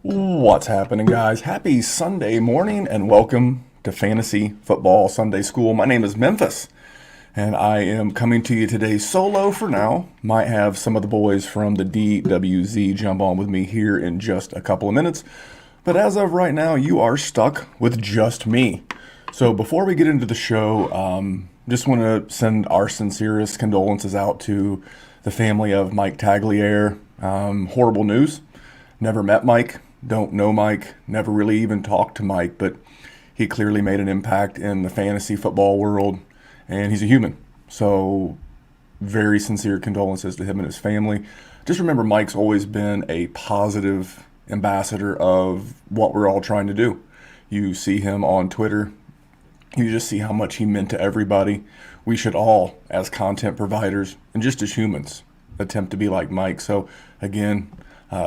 What's happening, guys? Happy Sunday morning and welcome to Fantasy Football Sunday School. My name is Memphis and I am coming to you today solo for now. Might have some of the boys from the DWZ jump on with me here in just a couple of minutes. But as of right now, you are stuck with just me. So before we get into the show, just want to send our sincerest condolences out to the family of Mike Tagliere. Horrible news. Never met Mike, don't know Mike, never really even talked to Mike, but he clearly made an impact in the fantasy football world, and he's a human. So very sincere condolences to him and his family. Just remember, Mike's always been a positive ambassador of what we're all trying to do. You see him on Twitter. You just see how much he meant to everybody. We should all, as content providers and just as humans, attempt to be like Mike. So again,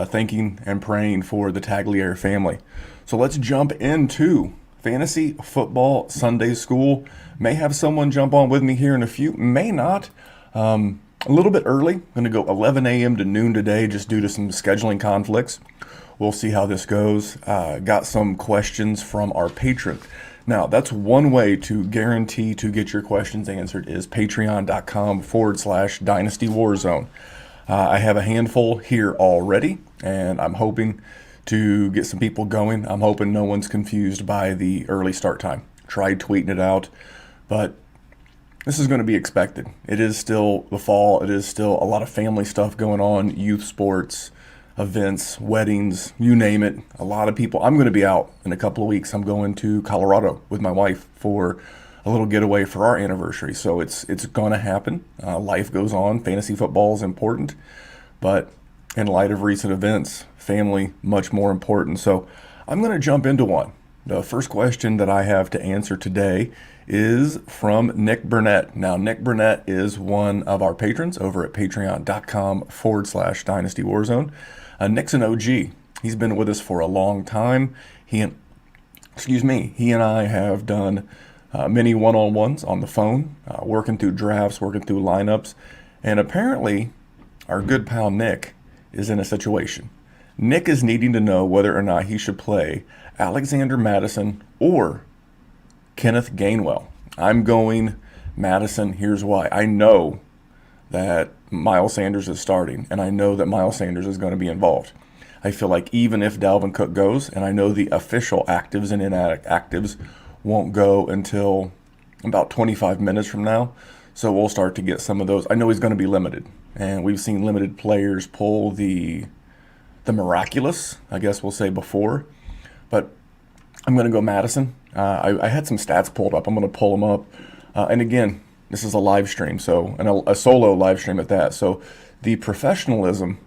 thanking and praying for the Tagliere family. So let's jump into Fantasy Football Sunday School. May have someone jump on with me here in a few, may not. A little bit early. Going to go 11 a.m. to noon today just due to some scheduling conflicts. We'll see how this goes. Got some questions from our patron. Now, that's one way to guarantee to get your questions answered is patreon.com/Dynasty Warzone. I have a handful here already, and I'm hoping to get some people going. I'm hoping no one's confused by the early start time. Tried tweeting it out, but this is going to be expected. It is still the fall. It is still a lot of family stuff going on, youth sports, events, weddings, you name it. A lot of people. I'm going to be out in a couple of weeks. I'm going to Colorado with my wife for a little getaway for our anniversary. So it's going to happen. Life goes on. Fantasy football is important. But in light of recent events, family much more important. So I'm going to jump into one. The first question that I have to answer today is from Nick Burnett. Now, Nick Burnett is one of our patrons over at patreon.com/Dynasty Warzone. Nick's an OG. He's been with us for a long time. He and I have done many one-on-ones on the phone, working through drafts, working through lineups, and apparently our good pal Nick is in a situation. Nick is needing to know whether or not he should play Alexander Mattison or Kenneth Gainwell. I'm going Mattison. Here's why. I know that Miles Sanders is starting, and I know that Miles Sanders is going to be involved. I feel like even if Dalvin Cook goes, and I know the official actives and inactives won't go until about 25 minutes from now, so we'll start to get some of those. I know he's going to be limited, and we've seen limited players pull the miraculous, I guess we'll say, before, but I'm going to go Madison. I had some stats pulled up. I'm going to pull them up, and again, this is a live stream, so and a solo live stream at that, so the professionalism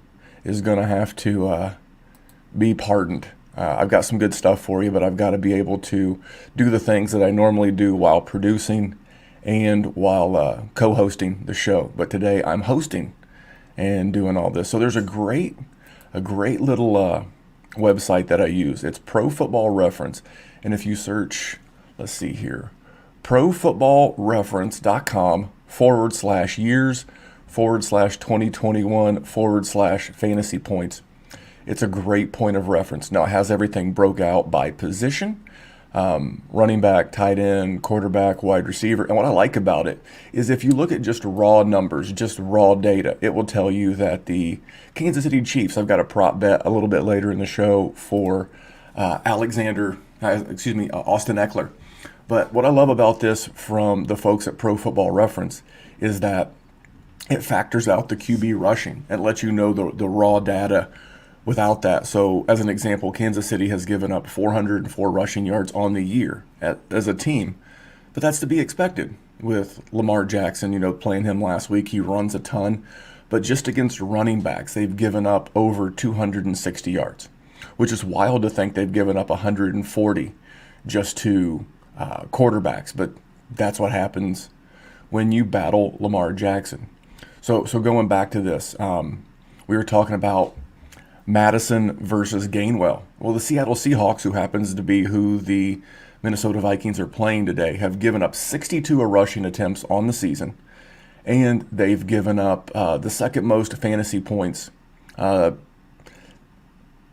is going to have to be pardoned. I've got some good stuff for you, but I've got to be able to do the things that I normally do while producing and while co-hosting the show. But today I'm hosting and doing all this. So there's a great little website that I use. It's Pro Football Reference. And if you search, let's see here, profootballreference.com/years/2021/fantasy points. It's a great point of reference. Now, it has everything broke out by position, running back, tight end, quarterback, wide receiver. And what I like about it is if you look at just raw numbers, just raw data, it will tell you that the Kansas City Chiefs, I've got a prop bet a little bit later in the show for Austin Eckler. But what I love about this from the folks at Pro Football Reference is that it factors out the QB rushing and lets you know the raw data without that. So as an example, Kansas City has given up 404 rushing yards on the year as a team, but that's to be expected with Lamar Jackson, playing him last week. He runs a ton, but just against running backs, they've given up over 260 yards, which is wild to think they've given up 140 just to quarterbacks, but that's what happens when you battle Lamar Jackson. So going back to this, we were talking about Madison versus Gainwell. Well, the Seattle Seahawks, who happens to be who the Minnesota Vikings are playing today, have given up 62 rushing attempts on the season, and they've given up the second most fantasy points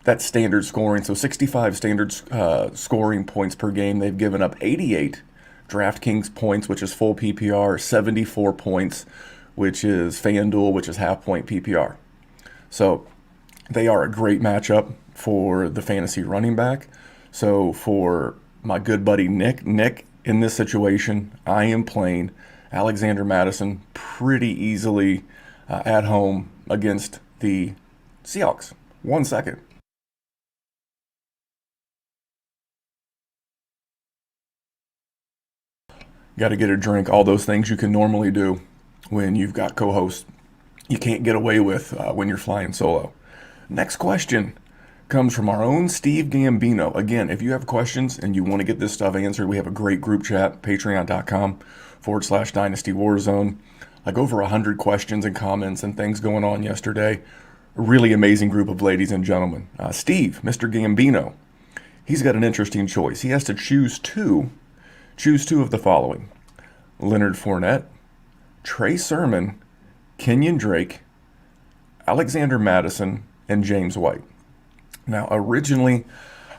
That's standard scoring. So 65 standard scoring points per game. They've given up 88 DraftKings points, which is full PPR, 74 points, which is FanDuel, which is half point PPR. So they are a great matchup for the fantasy running back. So for my good buddy Nick, in this situation, I am playing Alexander Mattison pretty easily at home against the Seahawks. 1 second. Got to get a drink, all those things you can normally do when you've got co-hosts you can't get away with when you're flying solo. Next question comes from our own Steve Gambino. Again, if you have questions and you want to get this stuff answered, we have a great group chat, patreon.com/Dynasty Warzone. Like over 100 questions and comments and things going on yesterday. A really amazing group of ladies and gentlemen. Steve, Mr. Gambino, he's got an interesting choice. He has to choose two of the following: Leonard Fournette, Trey Sermon, Kenyon Drake, Alexander Mattison, and James White. Now, originally,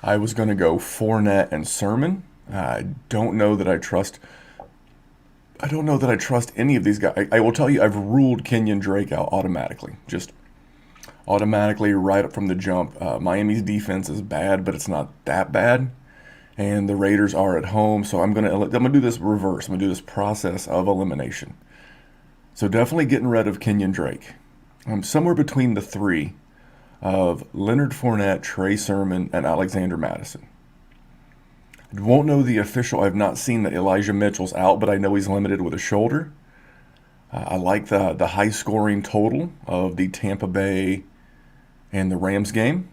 I was going to go Fournette and Sermon. I don't know that I trust any of these guys. I will tell you, I've ruled Kenyon Drake out automatically. Just automatically right up from the jump. Miami's defense is bad, but it's not that bad. And the Raiders are at home, so I'm gonna do this reverse. I'm gonna do this process of elimination. So definitely getting rid of Kenyon Drake. I'm somewhere between the three of Leonard Fournette, Trey Sermon, and Alexander Mattison. I won't know the official. I've not seen that Elijah Mitchell's out, but I know he's limited with a shoulder. I like the high scoring total of the Tampa Bay and the Rams game.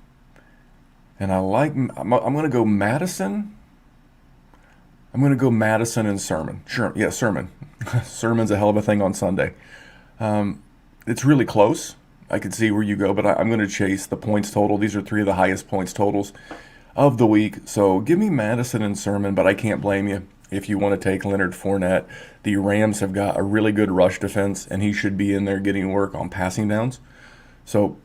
And I'm going to go Madison. I'm going to go Madison and Sermon. Sure, yeah, Sermon. Sermon's a hell of a thing on Sunday. It's really close. I could see where you go, but I'm going to chase the points total. These are three of the highest points totals of the week. So give me Madison and Sermon, but I can't blame you if you want to take Leonard Fournette. The Rams have got a really good rush defense, and he should be in there getting work on passing downs. So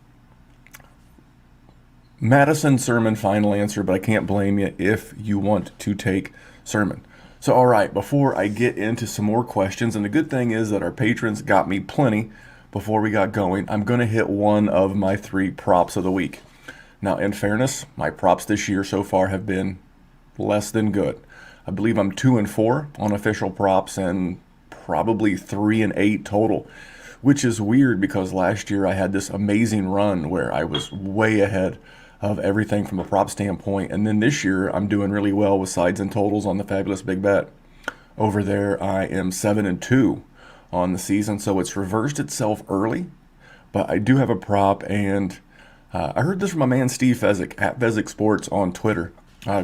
Madison, Sermon, final answer, but I can't blame you if you want to take Sermon. So, all right, before I get into some more questions, and the good thing is that our patrons got me plenty before we got going, I'm going to hit one of my three props of the week. Now, in fairness, my props this year so far have been less than good. I believe I'm 2-4 on official props and probably 3-8 total, which is weird because last year I had this amazing run where I was way ahead of everything from a prop standpoint. And then this year I'm doing really well with sides and totals on the Fabulous Big Bet. Over there I am 7-2 on the season, so it's reversed itself early. But I do have a prop, and I heard this from my man Steve Fezzik at Fezzik Sports on Twitter.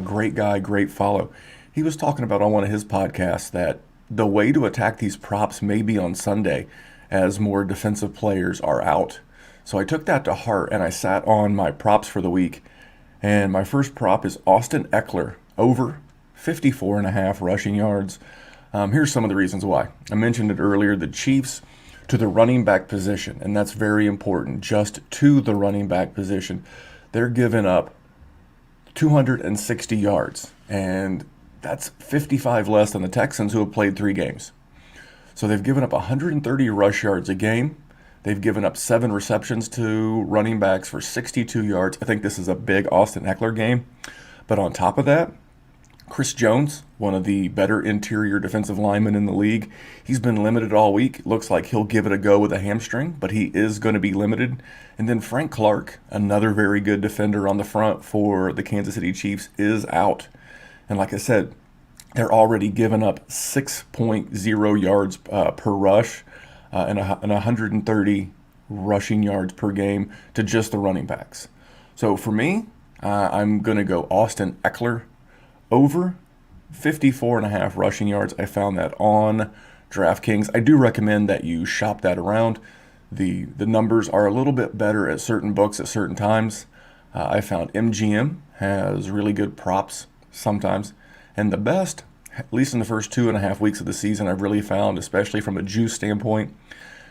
Great guy, great follow. He was talking about on one of his podcasts that the way to attack these props may be on Sunday as more defensive players are out. So I took that to heart, and I sat on my props for the week. And my first prop is Austin Eckler, over 54.5 rushing yards. Here's some of the reasons why. I mentioned it earlier, the Chiefs to the running back position, and that's very important, just to the running back position. They're giving up 260 yards, and that's 55 less than the Texans, who have played 3 games. So they've given up 130 rush yards a game. They've given up 7 receptions to running backs for 62 yards. I think this is a big Austin Eckler game. But on top of that, Chris Jones, one of the better interior defensive linemen in the league, he's been limited all week. Looks like he'll give it a go with a hamstring, but he is going to be limited. And then Frank Clark, another very good defender on the front for the Kansas City Chiefs, is out. And like I said, they're already giving up 6.0 yards per rush and 130 rushing yards per game to just the running backs. So for me, I'm going to go Austin Eckler over 54.5 rushing yards. I found that on DraftKings. I do recommend that you shop that around. The numbers are a little bit better at certain books at certain times. I found MGM has really good props sometimes. And the best, at least in the first 2.5 weeks of the season, I've really found, especially from a juice standpoint,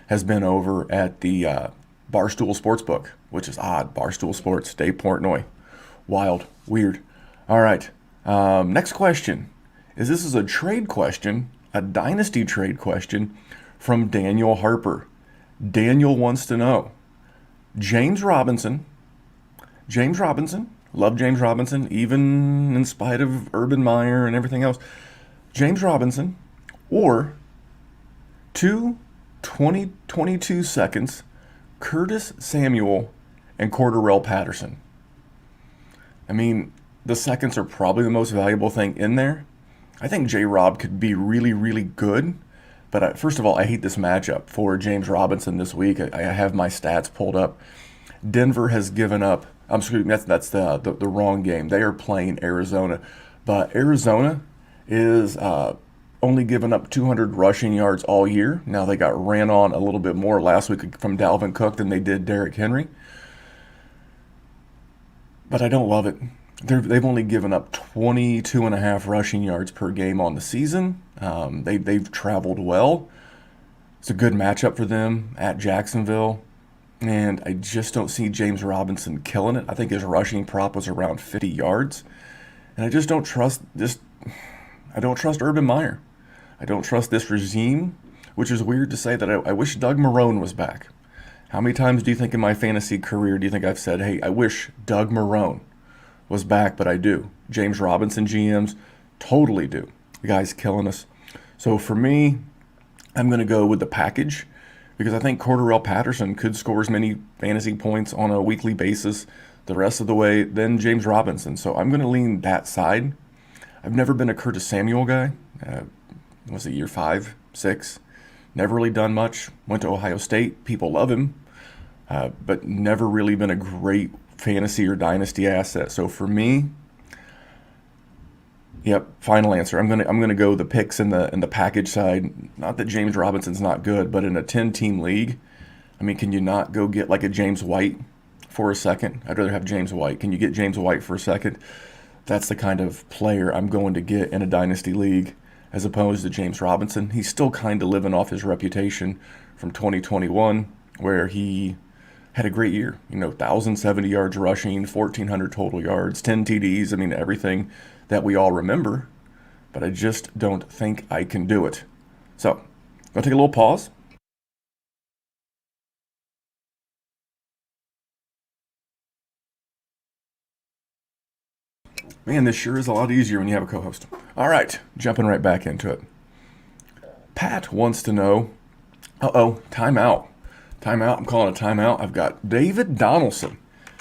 has been over at the Barstool Sportsbook, which is odd. Barstool Sports, Dave Portnoy. Wild. Weird. All right. Next question this is a trade question, a dynasty trade question from Daniel Harper. Daniel wants to know, James Robinson, love James Robinson, even in spite of Urban Meyer and everything else. James Robinson or 22 seconds, Curtis Samuel and Cordarrelle Patterson. I mean, the seconds are probably the most valuable thing in there. I think J-Rob could be really, really good. But first of all, I hate this matchup for James Robinson this week. I have my stats pulled up. Denver has given up. I'm screwed. That's the wrong game. They are playing Arizona, but Arizona is only given up 200 rushing yards all year. Now they got ran on a little bit more last week from Dalvin Cook than they did Derrick Henry. But I don't love it. They've only given up 22 and a half rushing yards per game on the season. They've traveled well. It's a good matchup for them at Jacksonville. And I just don't see James Robinson killing it. I think his rushing prop was around 50 yards. And I just don't trust I don't trust Urban Meyer. I don't trust this regime, which is weird to say that I wish Doug Marrone was back. How many times do you think in my fantasy career do you think I've said, hey, I wish Doug Marrone was back, but I do. James Robinson GMs totally do. The guy's killing us. So for me, I'm going to go with the package because I think Cordarrelle Patterson could score as many fantasy points on a weekly basis the rest of the way than James Robinson. So I'm going to lean that side. I've never been a Curtis Samuel guy. Was it year 5, 6? Never really done much. Went to Ohio State. People love him. But never really been a great fantasy or dynasty asset. So for me, yep, final answer. I'm gonna go the picks in the package side. Not that James Robinson's not good, but in a 10-team league, I mean, can you not go get like a James White for a second? I'd rather have James White. Can you get James White for a second? That's the kind of player I'm going to get in a dynasty league as opposed to James Robinson. He's still kind of living off his reputation from 2021 where he had a great year, 1,070 yards rushing, 1,400 total yards, 10 TDs. I mean, everything that we all remember, but I just don't think I can do it. So, I'm going to take a little pause. Man, this sure is a lot easier when you have a co-host. All right, jumping right back into it. Pat wants to know, timeout. Timeout. I'm calling a timeout. I've got David Donaldson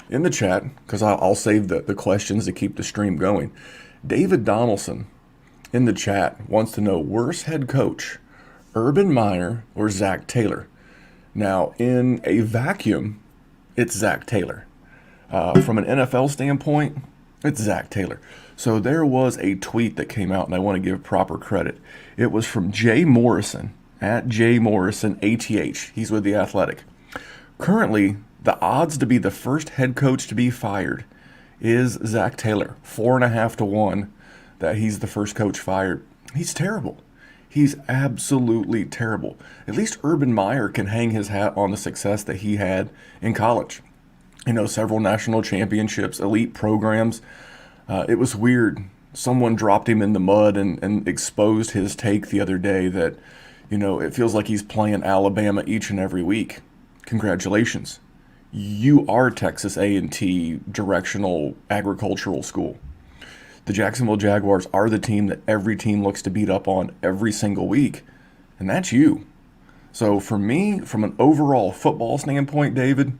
in the chat because I'll save the questions to keep the stream going. David Donaldson in the chat wants to know, worst head coach, Urban Meyer or Zach Taylor? Now, in a vacuum, it's Zach Taylor. From an NFL standpoint, it's Zach Taylor. So there was a tweet that came out, and I want to give proper credit. It was from Jay Morrison, at Jay Morrison ATH. He's with The Athletic. Currently, the odds to be the first head coach to be fired is Zach Taylor. 4.5 to 1 that he's the first coach fired. He's terrible. He's absolutely terrible. At least Urban Meyer can hang his hat on the success that he had in college. Several national championships, elite programs. It was weird. Someone dropped him in the mud and exposed his take the other day that, it feels like he's playing Alabama each and every week. Congratulations. You are Texas A&T directional agricultural school. The Jacksonville Jaguars are the team that every team looks to beat up on every single week, and that's you. So for me, from an overall football standpoint, David,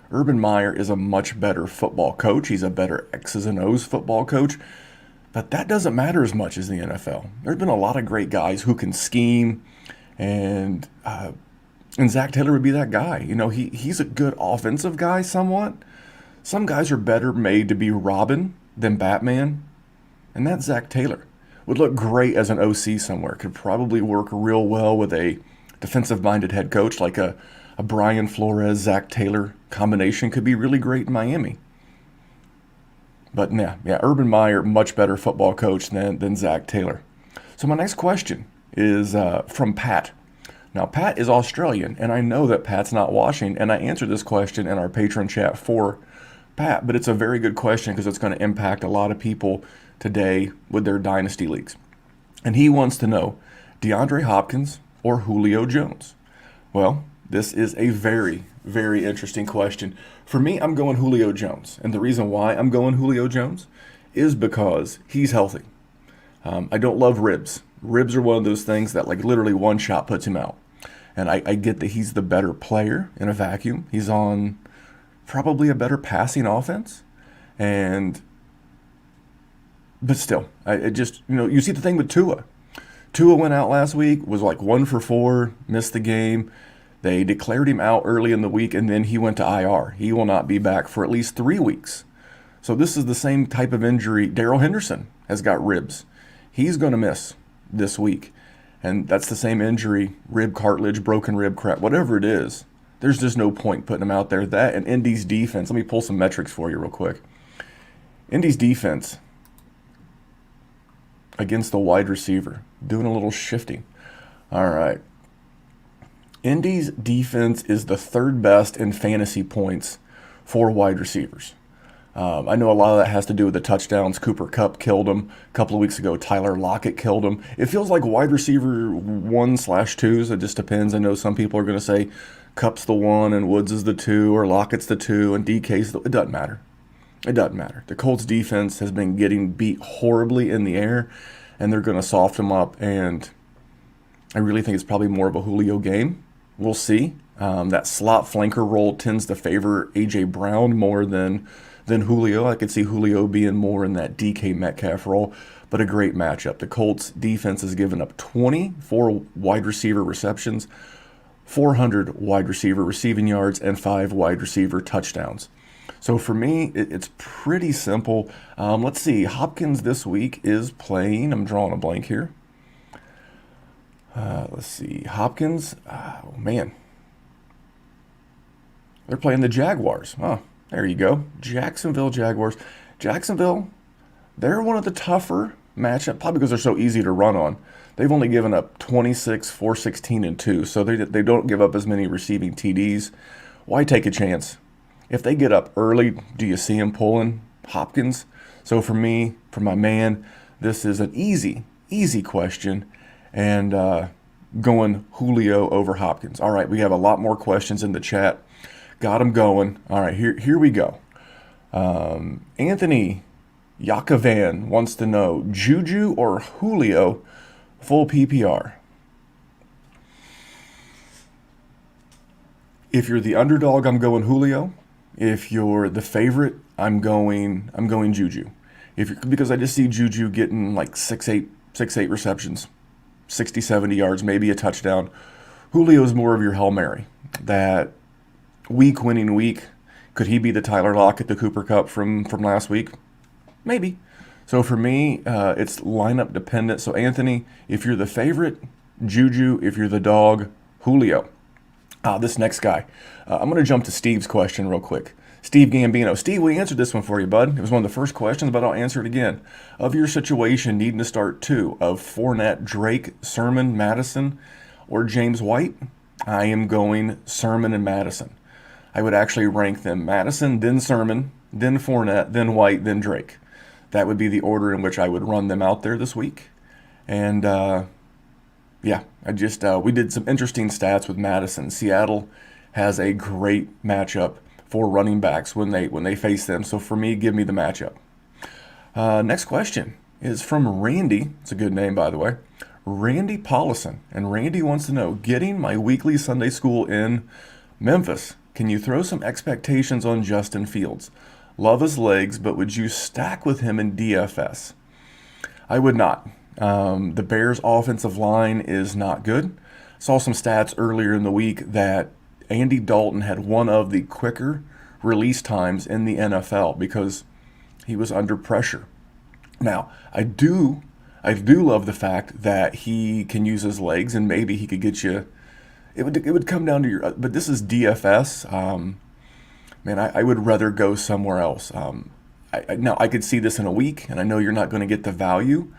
Urban Meyer is a much better football coach. He's a better X's and O's football coach. But that doesn't matter as much as the NFL. There's been a lot of great guys who can scheme, and Zach Taylor would be that guy. He's a good offensive guy somewhat. Some guys are better made to be Robin than Batman, and that's Zach Taylor. Would look great as an OC somewhere. Could probably work real well with a defensive-minded head coach like a Brian Flores, Zach Taylor combination could be really great in Miami. But yeah, Urban Meyer, much better football coach than Zach Taylor. So my next question is from Pat. Now, Pat is Australian, and I know that Pat's not watching, and I answered this question in our patron chat for Pat, but it's a very good question because it's going to impact a lot of people today with their dynasty leagues. And he wants to know, DeAndre Hopkins or Julio Jones? Well, this is a very, very interesting question. For me, I'm going Julio Jones. And the reason why I'm going Julio Jones is because he's healthy. I don't love ribs. Ribs are one of those things that like literally one shot puts him out. And I get that he's the better player in a vacuum. He's on probably a better passing offense. But still, you see the thing with Tua. Tua went out last week, was like 1 for 4, missed the game. They declared him out early in the week, and then he went to IR. He will not be back for at least 3 weeks. So this is the same type of injury. Darrell Henderson has got ribs. He's going to miss this week. And that's the same injury, rib cartilage, broken rib, crap, whatever it is. There's just no point putting him out there. That and Indy's defense, let me pull some metrics for you real quick. Indy's defense against the wide receiver, doing a little shifting. All right. Indy's defense is the 3rd best in fantasy points for wide receivers. I know a lot of that has to do with the touchdowns. Cooper Kupp killed him. A couple of weeks ago, Tyler Lockett killed him. It feels like wide receiver 1/2s. It just depends. I know some people are going to say Kupp's the 1 and Woods is the 2 or Lockett's the 2 and DK's the... It doesn't matter. It doesn't matter. The Colts defense has been getting beat horribly in the air, and they're going to soften them up, and I really think it's probably more of a Julio game. We'll see. That slot flanker role tends to favor A.J. Brown more than Julio. I could see Julio being more in that DK Metcalf role, but a great matchup. The Colts defense has given up 24 wide receiver receptions, 400 wide receiver receiving yards, and 5 wide receiver touchdowns. So for me, it's pretty simple. Let's see. Hopkins this week is playing. I'm drawing a blank here. Let's see. Hopkins. Oh, man. They're playing the Jaguars. Oh, there you go. Jacksonville Jaguars. Jacksonville, they're one of the tougher matchups, probably because they're so easy to run on. They've only given up 26, 416, and 2, so they don't give up as many receiving TDs. Why take a chance? If they get up early, do you see him pulling Hopkins? So for me, for my man, this is an easy question, and going Julio over Hopkins. All right, we have a lot more questions in the chat. Got them going. All right, here we go. Anthony Yakovan wants to know, Juju or Julio full PPR? If you're the underdog, I'm going Julio. If you're the favorite, I'm going Juju. Because I just see Juju getting like 6-8 receptions, 60, 70 yards, maybe a touchdown. Julio's more of your Hail Mary. That winning week, could he be the Tyler Lockett, the Cooper Kupp from last week? Maybe. So for me, it's lineup dependent. So Anthony, if you're the favorite, Juju. If you're the dog, Julio. This next guy. I'm going to jump to Steve's question real quick. Steve Gambino. Steve, we answered this one for you, bud. It was one of the first questions, but I'll answer it again. Of your situation, needing to start 2 of Fournette, Drake, Sermon, Madison, or James White, I am going Sermon and Madison. I would actually rank them Madison, then Sermon, then Fournette, then White, then Drake. That would be the order in which I would run them out there this week. And we did some interesting stats with Madison. Seattle has a great matchup for running backs when they face them. So for me, give me the matchup. Next question is from Randy. It's a good name, by the way. Randy Paulison. And Randy wants to know, getting my weekly Sunday school in Memphis, can you throw some expectations on Justin Fields? Love his legs, but would you stack with him in DFS? I would not. The Bears' offensive line is not good. Saw some stats earlier in the week that Andy Dalton had one of the quicker release times in the NFL because he was under pressure. Now, I do love the fact that he can use his legs, and maybe he could get you. It would come down to your. But this is DFS. I would rather go somewhere else. Now I could see this in a week, and I know you're not going to get the value.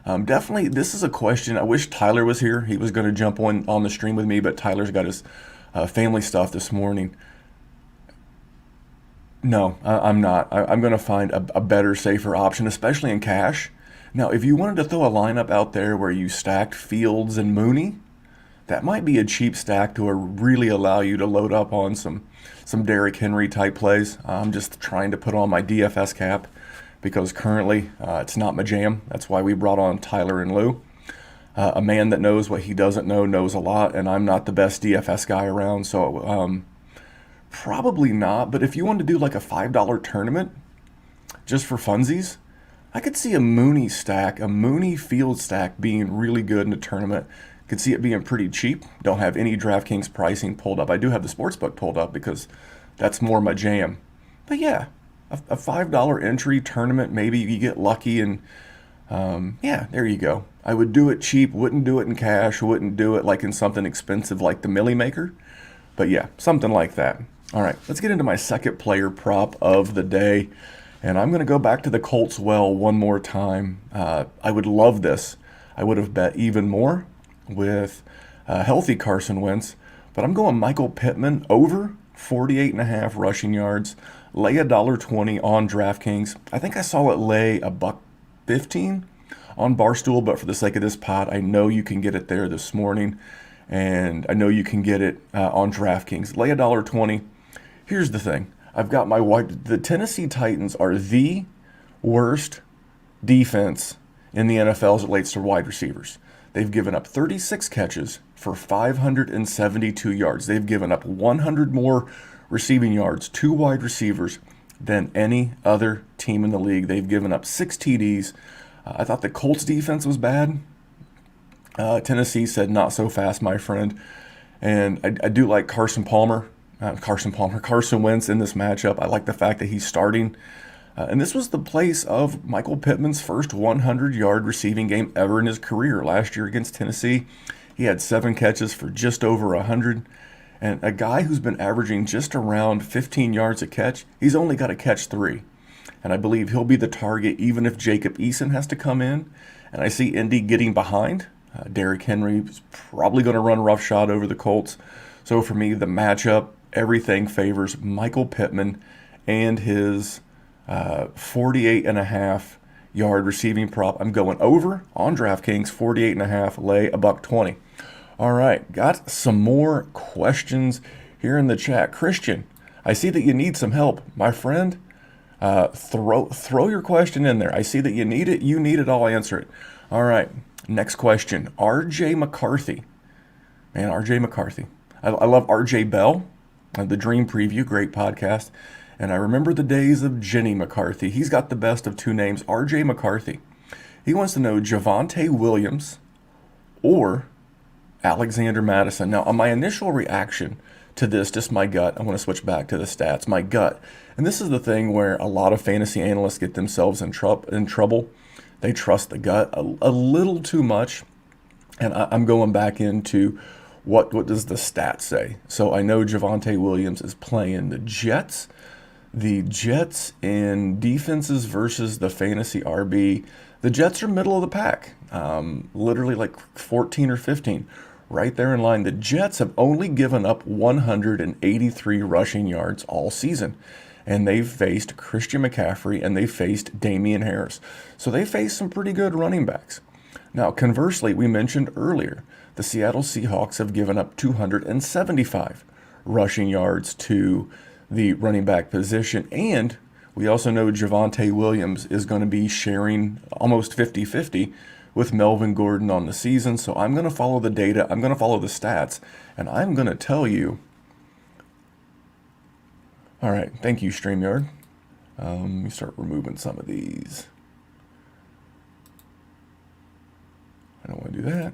Definitely, this is a question. I wish Tyler was here. He was going to jump on the stream with me, but Tyler's got his family stuff this morning. No, I'm not. I'm going to find a better, safer option, especially in cash. Now, if you wanted to throw a lineup out there where you stacked Fields and Mooney, that might be a cheap stack to really allow you to load up on some Derrick Henry type plays. I'm just trying to put on my DFS cap because currently it's not my jam. That's why we brought on Tyler and Lou. A man that knows what he doesn't know knows a lot, and I'm not the best DFS guy around, so probably not. But if you want to do like a $5 tournament just for funsies, I could see a Mooney stack, a Mooney field stack being really good in a tournament. Could see it being pretty cheap. Don't have any DraftKings pricing pulled up. I do have the sportsbook pulled up because that's more my jam. But yeah, a $5 entry tournament, maybe you get lucky and yeah, there you go. I would do it cheap, wouldn't do it in cash, wouldn't do it like in something expensive like the Millie Maker. But yeah, something like that. All right, let's get into my second player prop of the day. And I'm going to go back to the Colts well one more time. I would love this. I would have bet even more with healthy Carson Wentz. But I'm going Michael Pittman over 48.5 rushing yards. Lay $1.20 on DraftKings. I think I saw it lay $1.15 on Barstool, but for the sake of this pod, I know you can get it there this morning. And I know you can get it on DraftKings. Lay $1.20. Here's the thing. I've got the Tennessee Titans are the worst defense in the NFL as it relates to wide receivers. They've given up 36 catches for 572 yards. They've given up 100 more receiving yards to wide receivers than any other team in the league. They've given up 6 TDs. I thought the Colts defense was bad. Tennessee said not so fast, my friend. And I do like Carson Wentz in this matchup. I like the fact that he's starting. And this was the place of Michael Pittman's first 100-yard receiving game ever in his career. Last year against Tennessee, he had 7 catches for just over 100. And a guy who's been averaging just around 15 yards a catch, he's only got to catch 3. And I believe he'll be the target even if Jacob Eason has to come in. And I see Indy getting behind. Derrick Henry is probably going to run roughshod over the Colts. So for me, the matchup, everything favors Michael Pittman and his 48.5 yard receiving prop. I'm going over on DraftKings, 48.5, lay $1.20. All right, got some more questions here in the chat. Christian, I see that you need some help, my friend. Throw your question in there. I see that you need it. You need it. I'll answer it. All right. Next question. RJ McCarthy. Man, RJ McCarthy. I love RJ Bell. The Dream Preview. Great podcast. And I remember the days of Jenny McCarthy. He's got the best of 2 names. RJ McCarthy. He wants to know Javonte Williams or Alexander Madison. Now, on my initial reaction to this, just my gut, I want to switch back to the stats. My gut. And this is the thing where a lot of fantasy analysts get themselves in trouble. They trust the gut a little too much. And I'm going back into what does the stats say. So I know Javonte Williams is playing the Jets. The Jets in defenses versus the fantasy RB. The Jets are middle of the pack. Literally like 14 or 15. Right there in line. The Jets have only given up 183 rushing yards all season. And they've faced Christian McCaffrey and they faced Damian Harris. So they faced some pretty good running backs. Now, conversely, we mentioned earlier, the Seattle Seahawks have given up 275 rushing yards to the running back position. And we also know Javonte Williams is going to be sharing almost 50-50 with Melvin Gordon on the season. So I'm going to follow the data. I'm going to follow the stats. And I'm going to tell you. All right. Thank you, StreamYard. Let me start removing some of these. I don't want to do that.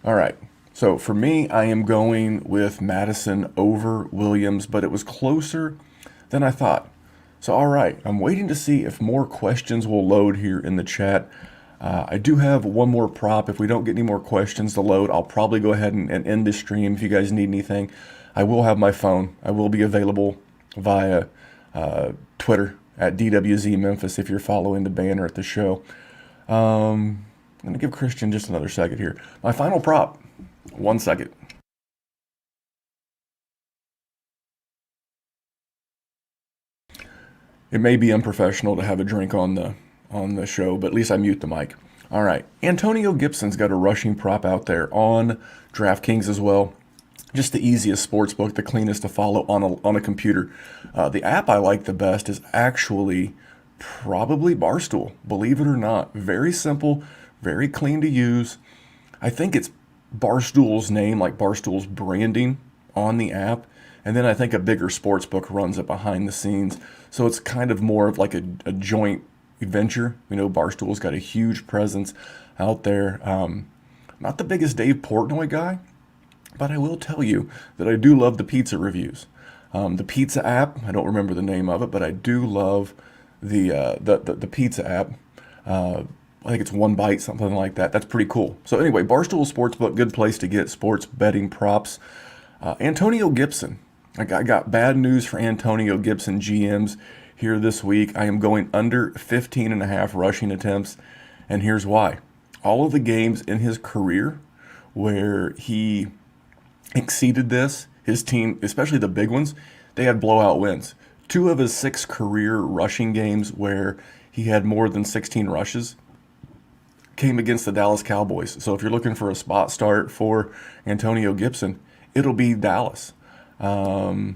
All right. So for me, I am going with Madison over Williams, but it was closer than I thought. So, all right. I'm waiting to see if more questions will load here in the chat. I do have one more prop. If we don't get any more questions to load, I'll probably go ahead and end this stream. If you guys need anything, I will have my phone. I will be available via Twitter at DWZ Memphis if you're following the banner at the show. I'm going to give Christian just another second here. My final prop, 1 second. It may be unprofessional to have a drink on the show, but at least I mute the mic. All right. Antonio Gibson's got a rushing prop out there on DraftKings as well. Just the easiest sports book, the cleanest to follow on a computer. The app I like the best is actually probably Barstool, believe it or not. Very simple, very clean to use. I think it's Barstool's name, like Barstool's branding on the app. And then I think a bigger sports book runs it behind the scenes. So it's kind of more of like a joint venture. Barstool's got a huge presence out there. Not the biggest Dave Portnoy guy, but I will tell you that I do love the pizza reviews. The pizza app, I don't remember the name of it, but I do love the pizza app. I think it's One Bite, something like that. That's pretty cool. So anyway, Barstool Sportsbook, good place to get sports betting props. Antonio Gibson. I got bad news for Antonio Gibson GMs here this week. I am going under 15.5 rushing attempts, and here's why. All of the games in his career where he exceeded this, his team, especially the big ones, they had blowout wins. 2 of his 6 career rushing games where he had more than 16 rushes came against the Dallas Cowboys. So if you're looking for a spot start for Antonio Gibson, it'll be Dallas. I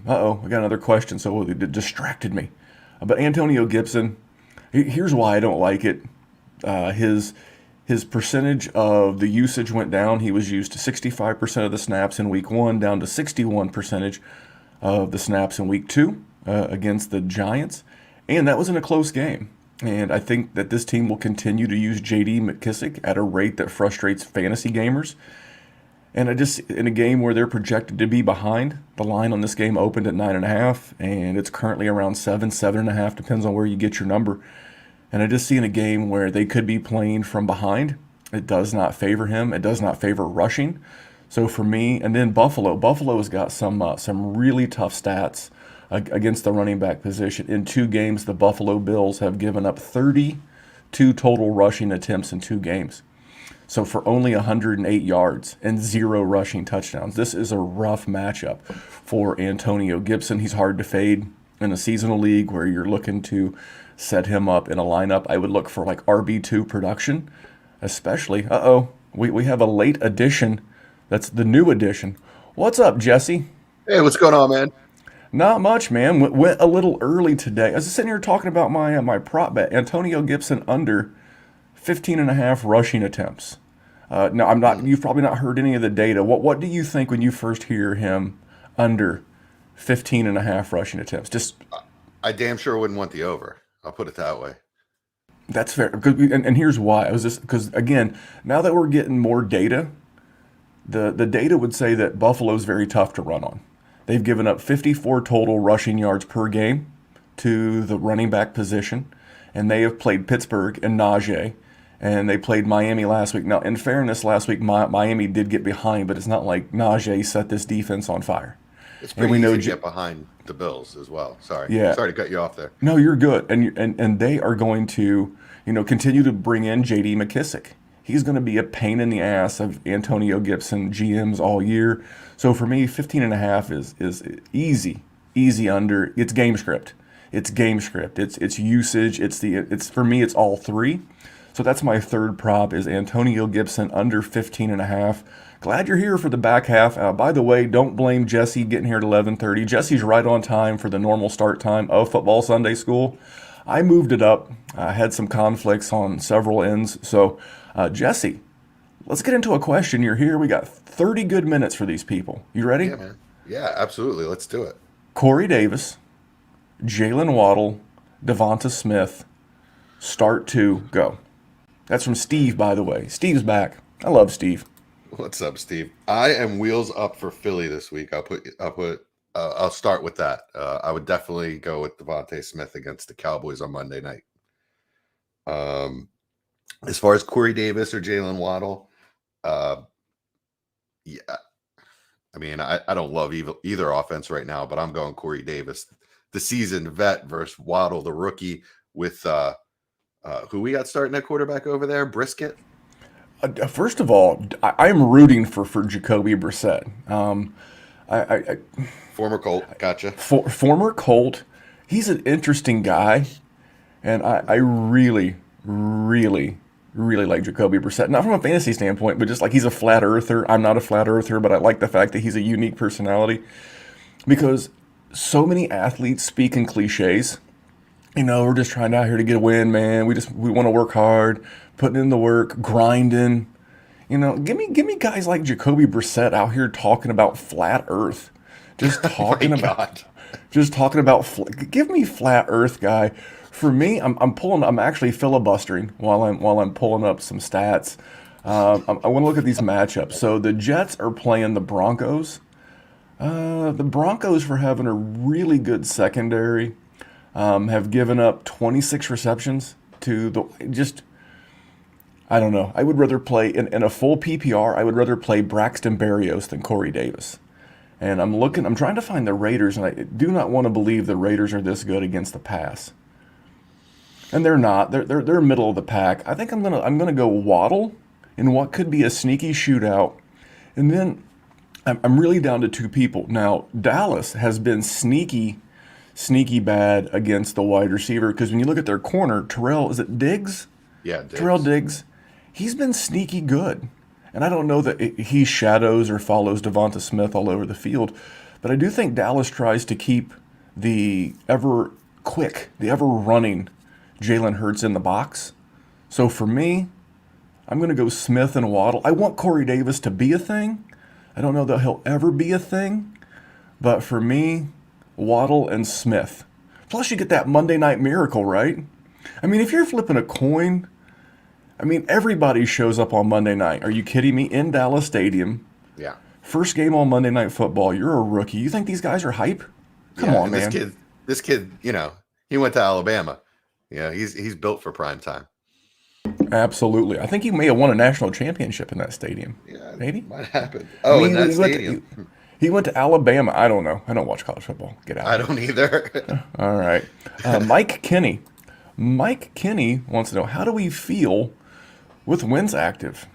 got another question, so it distracted me. But Antonio Gibson, here's why I don't like it. His percentage of the usage went down. He was used to 65% of the snaps in week 1, down to 61% of the snaps in week 2 against the Giants. And that was in a close game. And I think that this team will continue to use J.D. McKissic at a rate that frustrates fantasy gamers. And in a game where they're projected to be behind, the line on this game opened at 9.5, and it's currently around 7.5, depends on where you get your number. And I just see in a game where they could be playing from behind, it does not favor him. It does not favor rushing. So for me, and then Buffalo's got some really tough stats against the running back position. In 2 games, the Buffalo Bills have given up 32 total rushing attempts in 2 games. So for only 108 yards and 0 rushing touchdowns, this is a rough matchup for Antonio Gibson. He's hard to fade in a seasonal league where you're looking to set him up in a lineup. I would look for like RB2 production, especially. We have a late addition. That's the new addition. What's up, Jesse? Hey, what's going on, man? Not much, man. Went a little early today. I was just sitting here talking about my prop bet. Antonio Gibson under 15.5 rushing attempts. No, I'm not. You've probably not heard any of the data. What do you think when you first hear him under 15.5 rushing attempts? Just I damn sure wouldn't want the over. I'll put it that way. That's fair. And here's why. I was just because again, now that we're getting more data, the data would say that Buffalo's very tough to run on. They've given up 54 total rushing yards per game to the running back position, and they have played Pittsburgh and Najee, and they played Miami last week. Now, in fairness, last week Miami did get behind, but it's not like Najee set this defense on fire. It's pretty easy to get behind the Bills as well. Sorry. Yeah. Sorry to cut you off there. No, you're good. And they are going to, continue to bring in J.D. McKissic. He's going to be a pain in the ass of Antonio Gibson GMs all year. So for me, 15.5 is easy under. It's game script. It's usage. It's for me, it's all 3. So that's my third prop is Antonio Gibson under 15.5. Glad you're here for the back half. By the way, don't blame Jesse getting here at 11:30. Jesse's right on time for the normal start time of Football Sunday School. I moved it up. I had some conflicts on several ends. So, Jesse, let's get into a question. You're here. We got 30 good minutes for these people. You ready? Yeah, man. Yeah, absolutely. Let's do it. Corey Davis, Jalen Waddle, Devonta Smith, start 2, go. That's from Steve, by the way. Steve's back. I love Steve. What's up, Steve? I am wheels up for Philly this week. I'll start with that. I would definitely go with Devonta Smith against the Cowboys on Monday night. As far as Corey Davis or Jalen Waddle, yeah, I mean, I don't love either offense right now, but I'm going Corey Davis, the seasoned vet versus Waddle, the rookie with who we got starting at quarterback over there, Brisket. First of all, I'm rooting for Jacoby Brissett. Former Colt, gotcha. Former Colt. he's an interesting guy, and I really, really, really like Jacoby Brissett. Not from a fantasy standpoint, but just like he's a flat earther. I'm not a flat earther, but I like the fact that he's a unique personality because so many athletes speak in cliches. We're just trying out here to get a win, man. We want to work hard, putting in the work, grinding. Give me guys like Jacoby Brissett out here talking about flat Earth, just talking My about, God. just talking about. Give me flat Earth guy. For me, I'm actually filibustering while I'm pulling up some stats. I want to look at these matchups. So the Jets are playing the Broncos. The Broncos, for having a really good secondary, have given up 26 receptions to the just. I don't know. I would rather play in a full PPR. I would rather play Braxton Berrios than Corey Davis. And I'm trying to find the Raiders, and I do not want to believe the Raiders are this good against the pass. And they're not. They're middle of the pack. I think I'm gonna go Waddle in what could be a sneaky shootout. And then I'm really down to two people. Now, Dallas has been sneaky bad against the wide receiver because when you look at their corner, is it Diggs? Yeah, Diggs. Terrell Diggs, he's been sneaky good. And I don't know that he shadows or follows Devonta Smith all over the field, but I do think Dallas tries to keep the ever running Jalen Hurts in the box. So for me, I'm going to go Smith and Waddle. I want Corey Davis to be a thing. I don't know that he'll ever be a thing, but for me, Waddle and Smith. Plus, you get that Monday Night Miracle, right? I mean, if you're flipping a coin, everybody shows up on Monday night. Are you kidding me? In Dallas Stadium. Yeah. First game on Monday Night Football. You're a rookie. You think these guys are hype? Come on, man. This kid, he went to Alabama. Yeah, he's built for prime time. Absolutely. I think he may have won a national championship in that stadium. Yeah, maybe. Might happen. Oh, in that stadium. He went to Alabama. I don't know. I don't watch college football. Get out. I don't either. All right. Mike Kinney. Mike Kinney wants to know, how do we feel with Wentz active?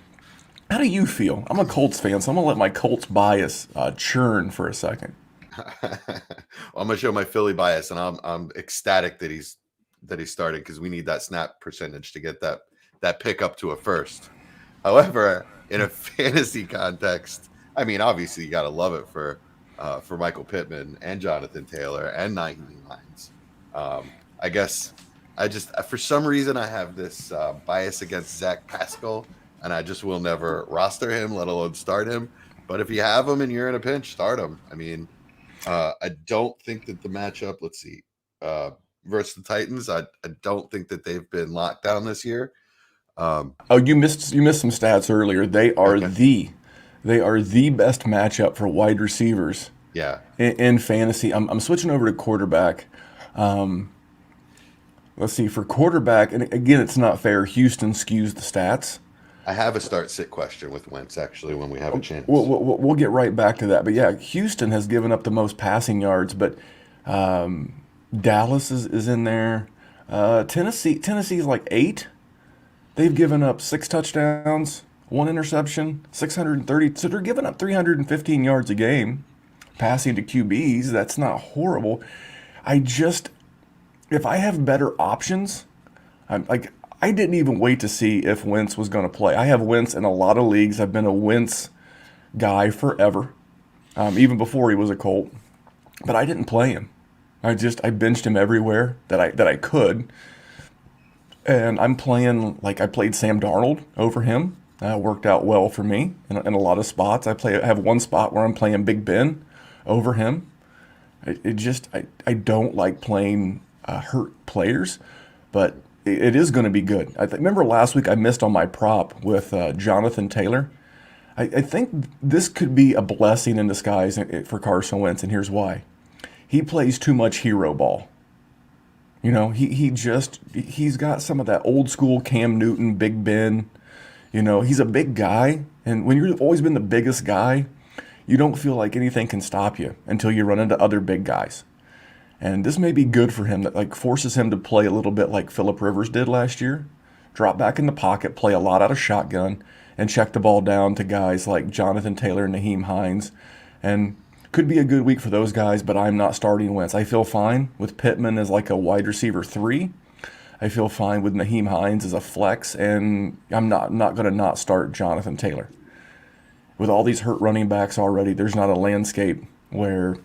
How do you feel? I'm a Colts fan, so I'm going to let my Colts bias churn for a second. Well, I'm going to show my Philly bias, and I'm ecstatic that he's starting because we need that snap percentage to get that pick up to a first. However, in a fantasy context, obviously you got to love it for Michael Pittman and Jonathan Taylor and Nyheim Hines. I guess for some reason I have this bias against Zach Pascal, and I just will never roster him, let alone start him. But if you have him and you're in a pinch, start him. I don't think that the matchup, let's see, versus the Titans, I don't think that they've been locked down this year. You missed some stats earlier. They are Okay. the best matchup for wide receivers. Yeah. In fantasy. I'm switching over to quarterback. Let's see, for quarterback, and again, it's not fair. Houston skews the stats. I have a start-sit question with Wentz, actually, when we have a chance. We'll get right back to that. But yeah, Houston has given up the most passing yards, but Dallas is in there. Tennessee's like 8. They've given up 6 touchdowns, 1 interception, 630. So they're giving up 315 yards a game, passing to QBs. That's not horrible. If I have better options, I didn't even wait to see if Wentz was going to play. I have Wentz in a lot of leagues. I've been a Wentz guy forever, even before he was a Colt. But I didn't play him. I benched him everywhere that I could. And I'm playing, I played Sam Darnold over him. That worked out well for me in a lot of spots. I have one spot where I'm playing Big Ben over him. I don't like playing hurt players, but it is going to be good. Remember last week I missed on my prop with Jonathan Taylor. I think this could be a blessing in disguise for Carson Wentz, and here's why. He plays too much hero ball. He's got some of that old school Cam Newton, Big Ben. He's a big guy, and when you've always been the biggest guy, you don't feel like anything can stop you until you run into other big guys. And this may be good for him, that forces him to play a little bit like Phillip Rivers did last year. Drop back in the pocket, play a lot out of shotgun, and check the ball down to guys like Jonathan Taylor and Nyheim Hines. And could be a good week for those guys, but I'm not starting Wentz. I feel fine with Pittman as like a wide receiver 3. I feel fine with Naheem Hines as a flex, and I'm not going to not start Jonathan Taylor. With all these hurt running backs already, there's not a landscape where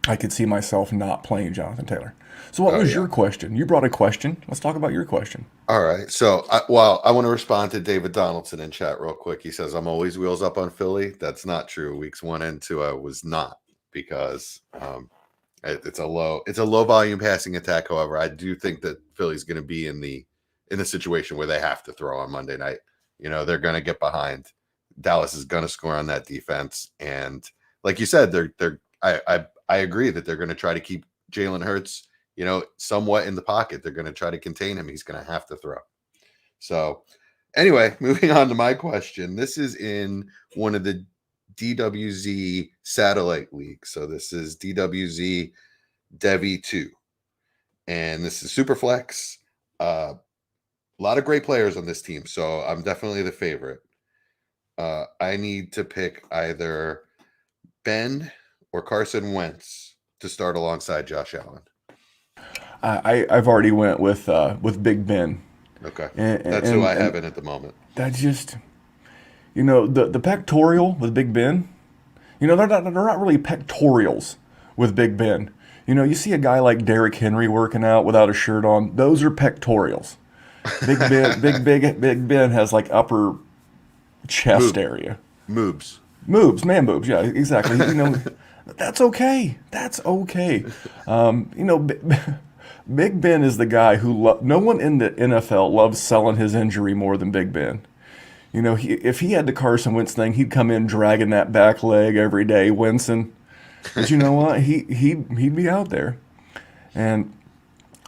I could see myself not playing Jonathan Taylor. So what was your question? You brought a question. Let's talk about your question. All right. So, I want to respond to David Donaldson in chat real quick. He says, I'm always wheels up on Philly. That's not true. Weeks 1 and 2, I was not, because it's a low volume passing attack. However, I do think that Philly's going to be in the situation where they have to throw on Monday night. They're going to get behind. Dallas is going to score on that defense. And like you said, I agree that they're going to try to keep Jalen Hurts, somewhat in the pocket. They're going to try to contain him. He's going to have to throw. So anyway, moving on to my question. This is in one of the DWZ satellite leagues. So this is DWZ Devi 2. And this is Superflex. A lot of great players on this team. So I'm definitely the favorite. I need to pick either Ben or Carson Wentz to start alongside Josh Allen. I've already went with Big Ben. Okay, that's who I have in at the moment. That just, the pectoral with Big Ben. They're not really pectorials with Big Ben. You see a guy like Derrick Henry working out without a shirt on. Those are pectorials. Big Ben has like upper chest area. Moobs, man boobs. Yeah, exactly. That's okay. That's okay. Big Ben is the guy who no one in the NFL loves selling his injury more than Big Ben. If he had the Carson Wentz thing, he'd come in dragging that back leg every day, wincing. But you know what? He'd be out there, and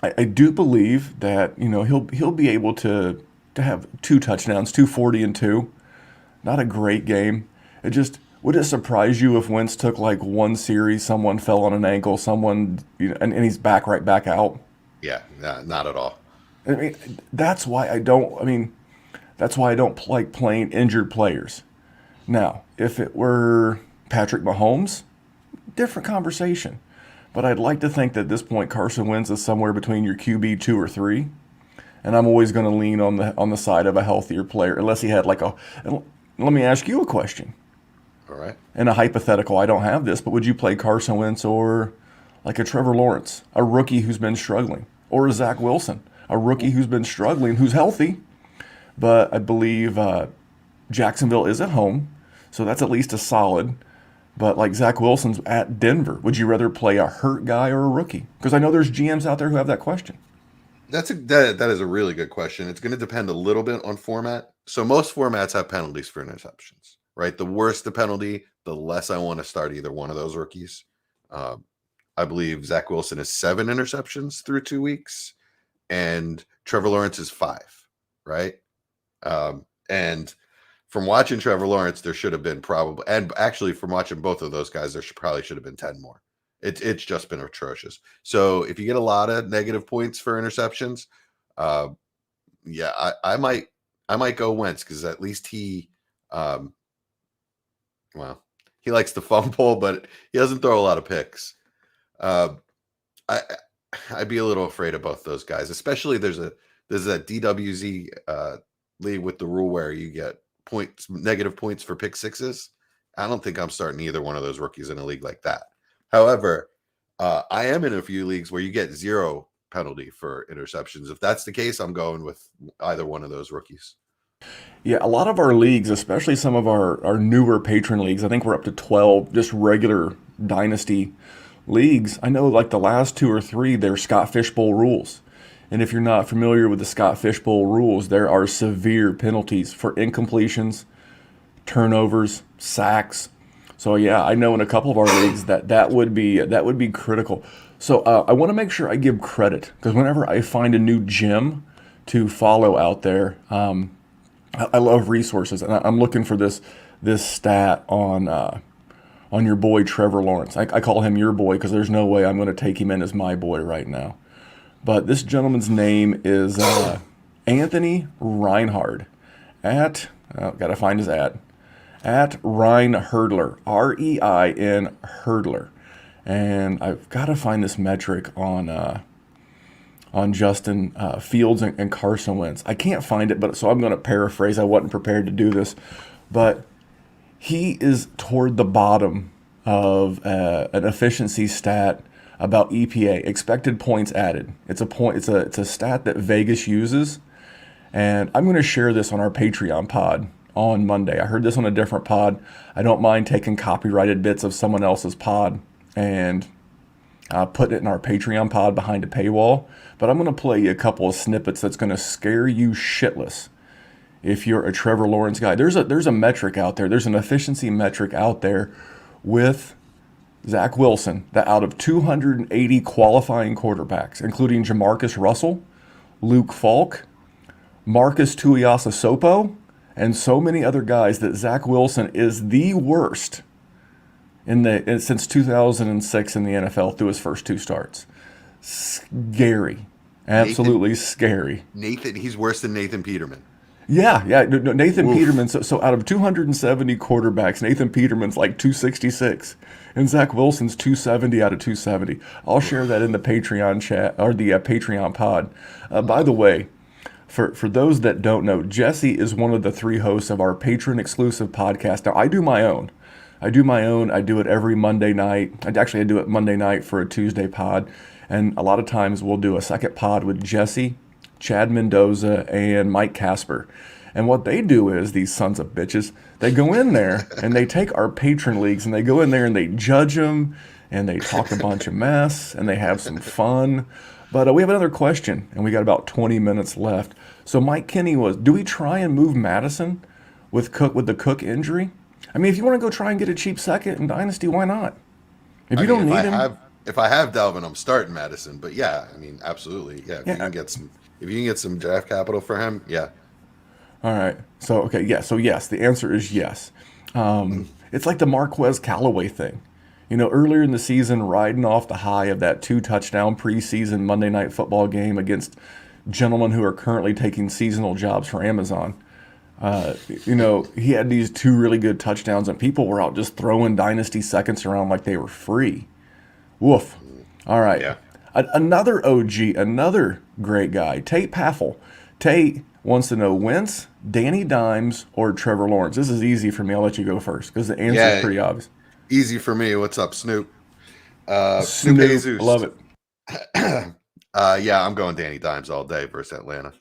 I do believe that he'll be able to have 2 touchdowns, 240 and 2. Not a great game. Would it surprise you if Wentz took like one series, someone fell on an ankle, and he's right back out? Yeah, not at all. I mean, that's why I don't like playing injured players. Now, if it were Patrick Mahomes, different conversation. But I'd like to think that at this point Carson Wentz is somewhere between your QB 2 or 3, and I'm always going to lean on the side of a healthier player, unless he had like a. Let me ask you a question. All right. In a hypothetical, I don't have this, but would you play Carson Wentz or like a Trevor Lawrence, a rookie who's been struggling, or a Zach Wilson, a rookie who's been struggling, who's healthy, but I believe Jacksonville is at home, so that's at least a solid. But like Zach Wilson's at Denver, would you rather play a hurt guy or a rookie? Because I know there's GMs out there who have that question. That is a really good question. It's going to depend a little bit on format. So most formats have penalties for interceptions, right? The worse the penalty, the less I want to start either one of those rookies. I believe Zach Wilson has 7 interceptions through 2 weeks, and Trevor Lawrence is 5, right? And from watching Trevor Lawrence, there should have been and actually from watching both of those guys, there probably should have been 10 more. It's just been atrocious. So if you get a lot of negative points for interceptions, I might go Wentz, because at least he likes to fumble, but he doesn't throw a lot of picks. I'd be a little afraid of both those guys, especially there's that DWZ league with the rule where you get negative points for pick sixes. I don't think I'm starting either one of those rookies in a league like that. However, I am in a few leagues where you get 0 penalty for interceptions. If that's the case, I'm going with either one of those rookies. Yeah, a lot of our leagues, especially some of our newer patron leagues, I think we're up to 12 just regular dynasty leagues. I know like the last 2 or 3, they're Scott Fishbowl rules. And if you're not familiar with the Scott Fishbowl rules, there are severe penalties for incompletions, turnovers, sacks. So yeah, I know in a couple of our leagues that would be critical. So I want to make sure I give credit, because whenever I find a new gem to follow out there, I love resources, and I'm looking for this stat on your boy Trevor Lawrence. I call him your boy because there's no way I'm going to take him in as my boy right now. But this gentleman's name is Anthony Reinhard got to find his ad. At Rein Hurdler, Rein Hurdler. And I've got to find this metric on Justin Fields and Carson Wentz. I can't find it, but so I'm going to paraphrase. I wasn't prepared to do this, but he is toward the bottom of an efficiency stat about EPA, expected points added. It's a stat that Vegas uses, and I'm going to share this on our Patreon pod on Monday. I heard this on a different pod. I don't mind taking copyrighted bits of someone else's pod and putting it in our Patreon pod behind a paywall. But I'm going to play you a couple of snippets that's going to scare you shitless if you're a Trevor Lawrence guy. There's a metric out there. There's an efficiency metric out there with Zach Wilson that out of 280 qualifying quarterbacks, including Jamarcus Russell, Luke Falk, Marcus Tuiasosopo, and so many other guys, that Zach Wilson is the worst since 2006 in the NFL through his first 2 starts. Scary. Absolutely scary. He's worse than Nathan Peterman. Yeah. Nathan Peterman. So out of 270 quarterbacks, Nathan Peterman's like 266, and Zach Wilson's 270 out of 270. I'll share that in the Patreon chat or the Patreon pod. By the way, for those that don't know, Jesse is one of the 3 hosts of our patron exclusive podcast. Now I do my own. I do it every Monday night. I do it Monday night for a Tuesday pod. And a lot of times we'll do a second pod with Jesse, Chad Mendoza, and Mike Casper. And what they do is, these sons of bitches, they go in there and they take our patron leagues and they go in there and they judge them and they talk a bunch of mess and they have some fun. But we have another question, and we got about 20 minutes left. So Mike Kinney do we try and move Madison with the Cook injury? I mean, if you want to go try and get a cheap second in Dynasty, why not? If you don't need him. If I have Dalvin, I'm starting Madison. But yeah, I mean, absolutely. Yeah, if you can get some draft capital for him, yeah. All right. So okay, yeah. So yes, the answer is yes. It's like the Marquez Callaway thing. Earlier in the season, riding off the high of that 2-touchdown preseason Monday Night Football game against gentlemen who are currently taking seasonal jobs for Amazon. He had these 2 really good touchdowns, and people were out just throwing dynasty seconds around like they were free. Woof. All right. Yeah. Another OG, another great guy, Tate Paffel. Tate wants to know Wentz, Danny Dimes, or Trevor Lawrence. This is easy for me. I'll let you go first because the answer is pretty obvious. Easy for me. What's up, Snoop? Snoop Jesus. Love it. Yeah, I'm going Danny Dimes all day versus Atlanta.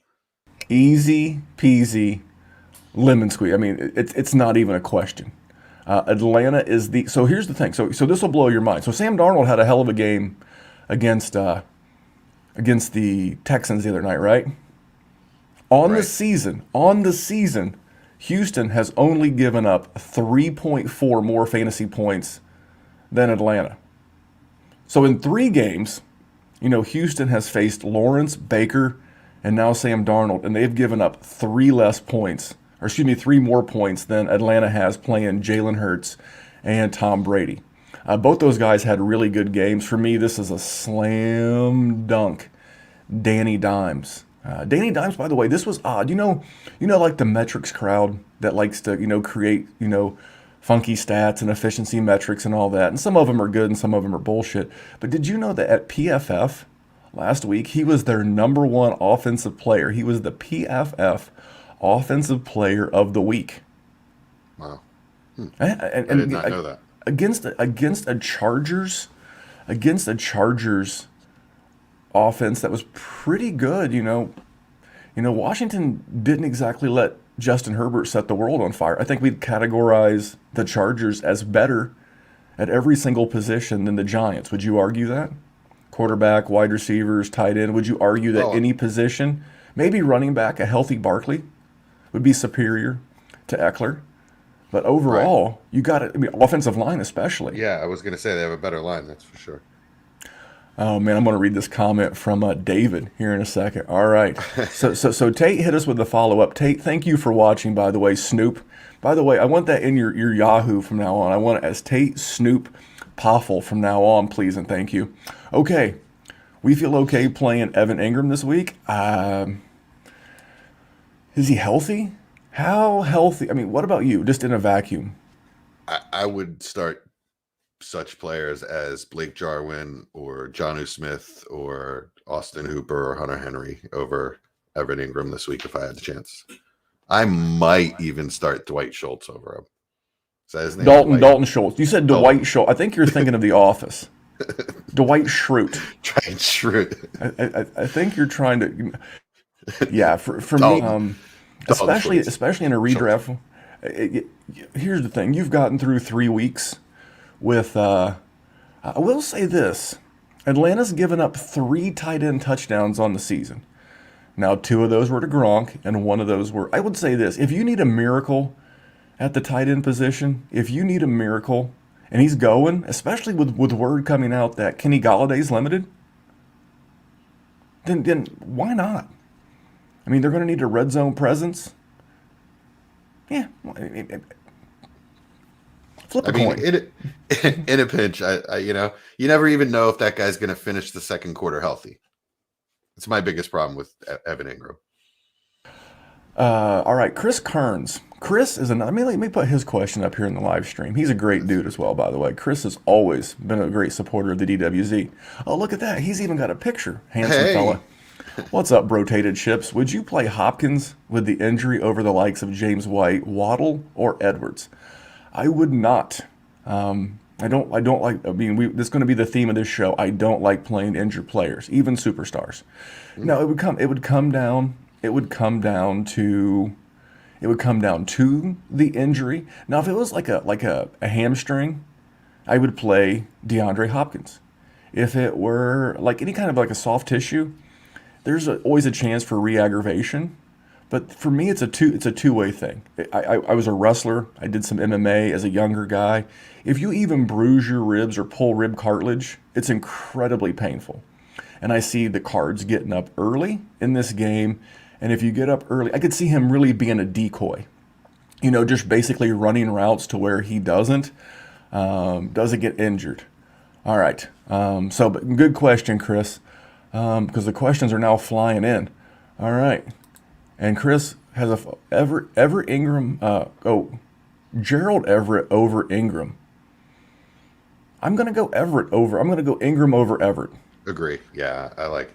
Easy peasy, lemon squeeze. I mean, it's not even a question. Atlanta is so here's the thing. So this will blow your mind. So Sam Darnold had a hell of a game against the Texans the other night, right? On the season, Houston has only given up 3.4 more fantasy points than Atlanta. So in 3 games, Houston has faced Lawrence, Baker, and now Sam Darnold, and they've given up 3 more points than Atlanta has playing Jalen Hurts and Tom Brady. Both those guys had really good games. For me, this is a slam dunk. Danny Dimes. Danny Dimes, by the way, this was odd. Like the metrics crowd that likes to, create, funky stats and efficiency metrics and all that. And some of them are good and some of them are bullshit. But did you know that at PFF last week, he was their number 1 offensive player? He was the PFF Offensive Player of the Week. Wow. And I did not know that. Against a Chargers offense that was pretty good, Washington didn't exactly let Justin Herbert set the world on fire. I think we'd categorize the Chargers as better at every single position than the Giants. Would you argue that? Quarterback, wide receivers, tight end. Would you argue that any position, maybe running back, a healthy Barkley, would be superior to Eckler? But overall, you got it. I mean, offensive line especially. Yeah, I was going to say they have a better line, that's for sure. Oh, man, I'm going to read this comment from David here in a second. All right. So Tate hit us with the follow-up. Tate, thank you for watching, by the way, Snoop. By the way, I want that in your Yahoo from now on. I want it as Tate Snoop Poffel from now on, please, and thank you. Okay. We feel okay playing Evan Ingram this week. Is he healthy? How healthy? I mean, what about you? Just in a vacuum. I would start such players as Blake Jarwin or Jonnu Smith or Austin Hooper or Hunter Henry over Everett Ingram this week if I had the chance. I might even start Dwight Schultz over him. Is that his name? Dalton Schultz. You said Dalton. Dwight Schultz. I think you're thinking of The Office. Dwight Schrute. Dwight Schrute. I think you're trying to. Yeah, for me, Dalton especially in a redraft. Here's the thing: you've gotten through 3 weeks with. I will say this: Atlanta's given up 3 tight end touchdowns on the season. Now, 2 of those were to Gronk, and 1 of those were. I would say this: if you need a miracle at the tight end position, if you need a miracle, and he's going, especially with word coming out that Kenny Galladay's limited, then why not? I mean, they're going to need a red zone presence. Yeah, flip a coin. In a pinch, I you never even know if that guy's going to finish the second quarter healthy. It's my biggest problem with Evan Ingram. All right, Chris Kearns. Chris is another. Let me put his question up here in the live stream. He's a great dude as well, by the way. Chris has always been a great supporter of the DWZ. Oh, look at that. He's even got a picture. Handsome fella. What's up, rotated ships? Would you play Hopkins with the injury over the likes of James White, Waddle, or Edwards? I would not. I don't like. I mean, this is going to be the theme of this show. I don't like playing injured players, even superstars. No, it would come down to the injury. Now, if it was like a hamstring, I would play DeAndre Hopkins. If it were like any kind of like a soft tissue, there's always a chance for re-aggravation. But for me, it's a two-way thing. I was a wrestler. I did some MMA as a younger guy. If you even bruise your ribs or pull rib cartilage, it's incredibly painful. And I see the Cards getting up early in this game. And if you get up early, I could see him really being a decoy. Just basically running routes to where he doesn't get injured. All right. But good question, Chris, because the questions are now flying in. All right. And Chris has Everett Ingram. Gerald Everett over Ingram. I'm gonna go Everett over. I'm gonna go Ingram over Everett. Agree. Yeah, I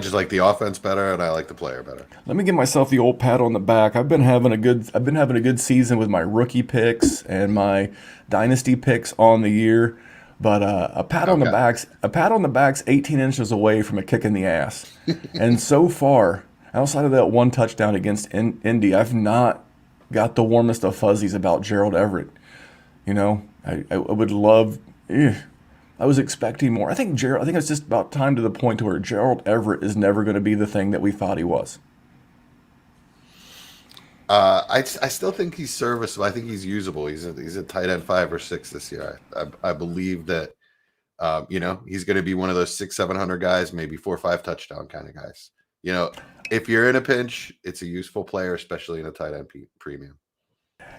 just like the offense better, and I like the player better. Let me give myself the old pat on the back. I've been having a good season with my rookie picks and my dynasty picks on the year. But a pat on the back's 18 inches away from a kick in the ass. And so far, outside of that 1 touchdown against Indy, I've not got the warmest of fuzzies about Gerald Everett. I would love. I was expecting more. I think it's just about time to the point to where Gerald Everett is never going to be the thing that we thought he was. I still think he's serviceable. I think he's usable. He's a tight end 5 or 6 this year. I believe that he's going to be one of those 600-700 guys, maybe 4 or 5 touchdown kind of guys. If you're in a pinch, it's a useful player, especially in a tight end premium.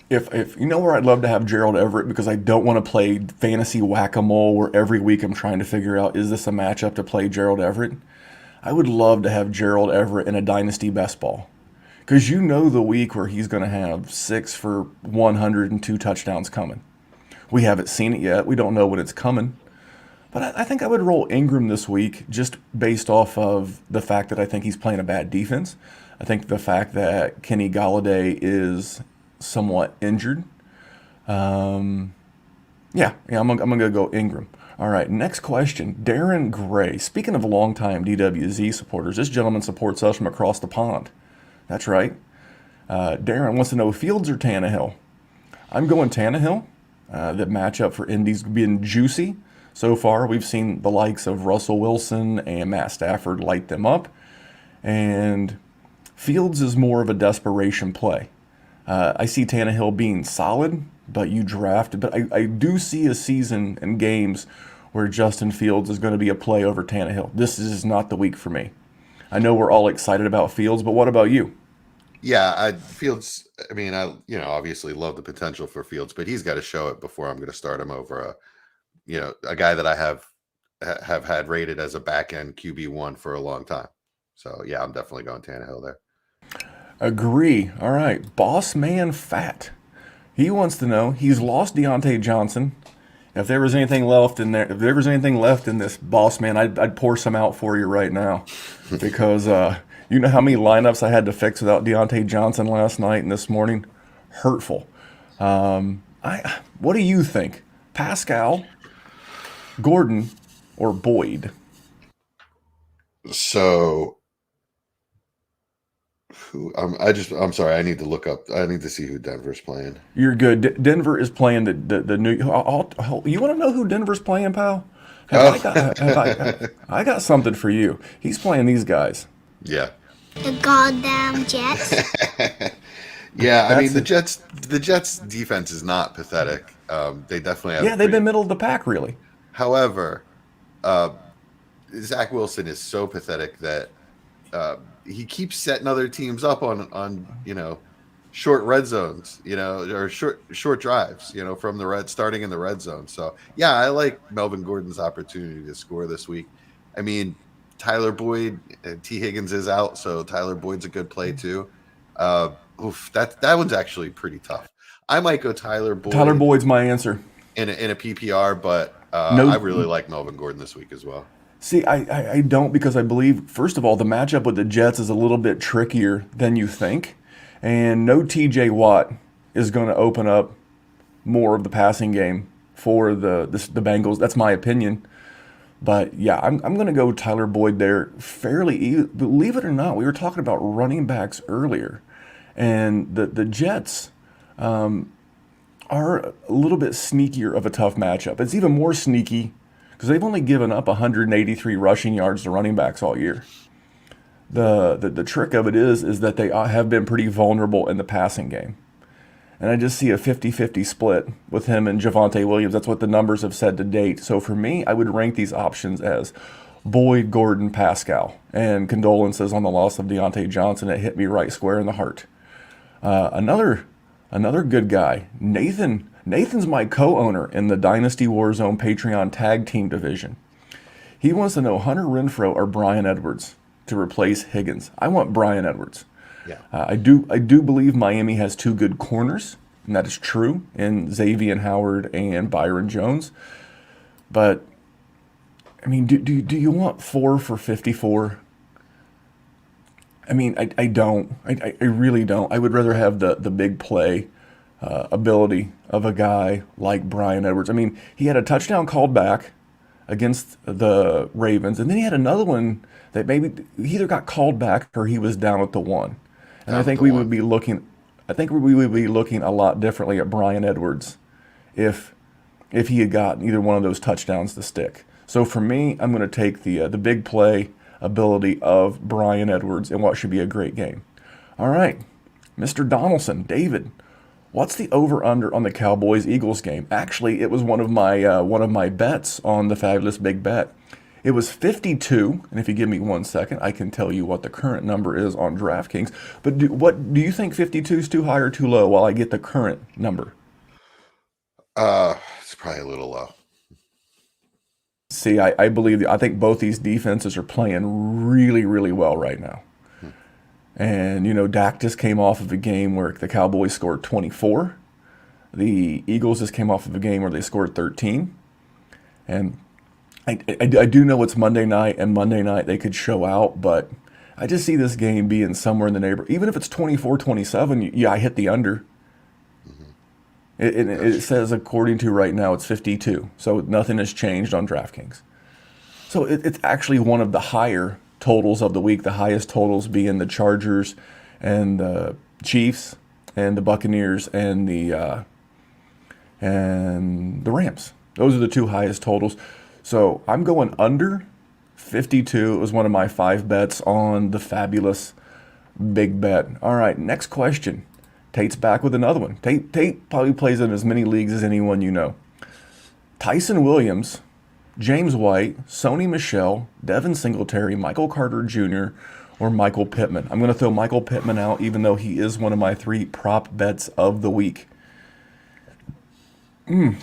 If you know where I'd love to have Gerald Everett, because I don't want to play fantasy whack-a-mole where every week I'm trying to figure out, is this a matchup to play Gerald Everett? I would love to have Gerald Everett in a dynasty best ball, because the week where he's going to have 6 for 102 touchdowns coming. We haven't seen it yet. We don't know when it's coming. But I think I would roll Ingram this week just based off of the fact that I think he's playing a bad defense. I think the fact that Kenny Galladay is somewhat injured. I'm going to go Ingram. All right, next question. Darren Gray. Speaking of longtime DWZ supporters, this gentleman supports us from across the pond. That's right. Darren wants to know Fields or Tannehill. I'm going Tannehill. The matchup for Indy's been juicy. So far, we've seen the likes of Russell Wilson and Matt Stafford light them up. And Fields is more of a desperation play. I see Tannehill being solid, but I do see a season and games where Justin Fields is going to be a play over Tannehill. This is not the week for me. I know we're all excited about Fields, but what about you? Yeah, Fields. I mean, I obviously love the potential for Fields, but he's got to show it before I'm going to start him over a guy that I have had rated as a back end QB1 for a long time. So yeah, I'm definitely going Tannehill there. Agree. All right. Boss man fat. He wants to know, he's lost Deontay Johnson. If there was anything left in there, if there was anything left in this boss man, I'd pour some out for you right now, because you know how many lineups I had to fix without Deontay Johnson last night and this morning. Hurtful. What do you think, Pascal, Gordon, or Boyd? So I'm sorry. I need to look up. I need to see who Denver's playing. You're good. Denver is playing the new. You want to know who Denver's playing, pal? I got something for you. He's playing these guys. Yeah. The goddamn Jets. Yeah, I mean the Jets defense is not pathetic. They definitely have. Yeah, they've been middle of the pack, really. However, Zach Wilson is so pathetic that he keeps setting other teams up on short red zones, or short drives, from the starting in the red zone. So yeah, I like Melvin Gordon's opportunity to score this week. I mean, Tyler Boyd, T. Higgins is out, so Tyler Boyd's a good play too. That one's actually pretty tough. I might go Tyler Boyd. Tyler Boyd's my answer in a PPR, but I really like Melvin Gordon this week as well. See, I don't, because I believe, first of all, the matchup with the Jets is a little bit trickier than you think. And no TJ Watt is going to open up more of the passing game for the Bengals. That's my opinion. But yeah, I'm going to go Tyler Boyd there fairly easy. Believe it or not, we were talking about running backs earlier. And the Jets are a little bit sneakier of a tough matchup. It's even more sneaky because they've only given up 183 rushing yards to running backs all year. The trick of it is that they have been pretty vulnerable in the passing game. And I just see a 50-50 split with him and Javonte Williams. That's what the numbers have said to date. So for me, I would rank these options as Boyd, Gordon, Pascal. And condolences on the loss of Deontay Johnson. It hit me right square in the heart. Another good guy, Nathan. Nathan's my co-owner in the Dynasty Warzone Patreon Tag Team Division. He wants to know Hunter Renfrow or Bryan Edwards to replace Higgins. I want Bryan Edwards. Yeah. I do believe Miami has two good corners, and that is true in Xavier Howard and Byron Jones. But I mean, do you want 4 for 54? I mean, I don't. I really don't. I would rather have the big play ability of a guy like Bryan Edwards. I mean, he had a touchdown called back against the Ravens, and then he had another one that maybe he either got called back or he was down at the one. And I think we would be looking. I think we would be looking a lot differently at Bryan Edwards if he had gotten either one of those touchdowns to stick. So for me, I'm going to take the big play ability of Bryan Edwards in what should be a great game. All right, Mr. Donaldson, David, what's the over/under on the Cowboys-Eagles game? Actually, it was one of my bets on the Fabulous Big Bet. It was 52, and if you give me 1 second, I can tell you what the current number is on DraftKings. But do you think 52 is too high or too low while I get the current number? It's probably a little low. See, I think both these defenses are playing really, really well right now. And, Dak just came off of a game where the Cowboys scored 24. The Eagles just came off of a game where they scored 13. And I do know it's Monday night, and Monday night they could show out, but I just see this game being somewhere in the neighborhood. Even if it's 24-27, yeah, I hit the under. It says, according to right now, it's 52. So nothing has changed on DraftKings. So it's actually one of the higher totals of the week, the highest totals being the Chargers and the Chiefs and the Buccaneers and the Rams. Those are the two highest totals. So I'm going under 52. It was one of my 5 bets on the Fabulous Big Bet. All right, next question. Tate's back with another one. Tate probably plays in as many leagues as anyone you know. Tyson Williams, James White, Sony Michel, Devin Singletary, Michael Carter Jr., or Michael Pittman. I'm going to throw Michael Pittman out, even though he is one of my 3 prop bets of the week. I'm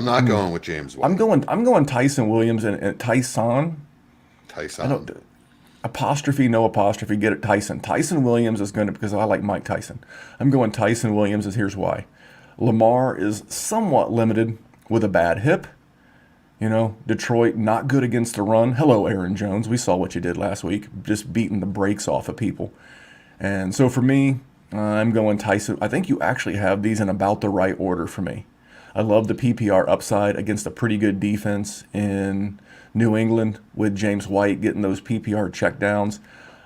not going with James White. I'm going Tyson Williams and Tyson. Tyson. apostrophe, no apostrophe, get it, Tyson. Tyson Williams is going to, because I like Mike Tyson. I'm going Tyson Williams, and here's why. Lamar is somewhat limited with a bad hip. You know, Detroit not good against the run. Hello, Aaron Jones. We saw what you did last week, just beating the brakes off of people. And so for me, I'm going Tyson. I think you actually have these in about the right order for me. I love the PPR upside against a pretty good defense in New England with James White getting those PPR checkdowns.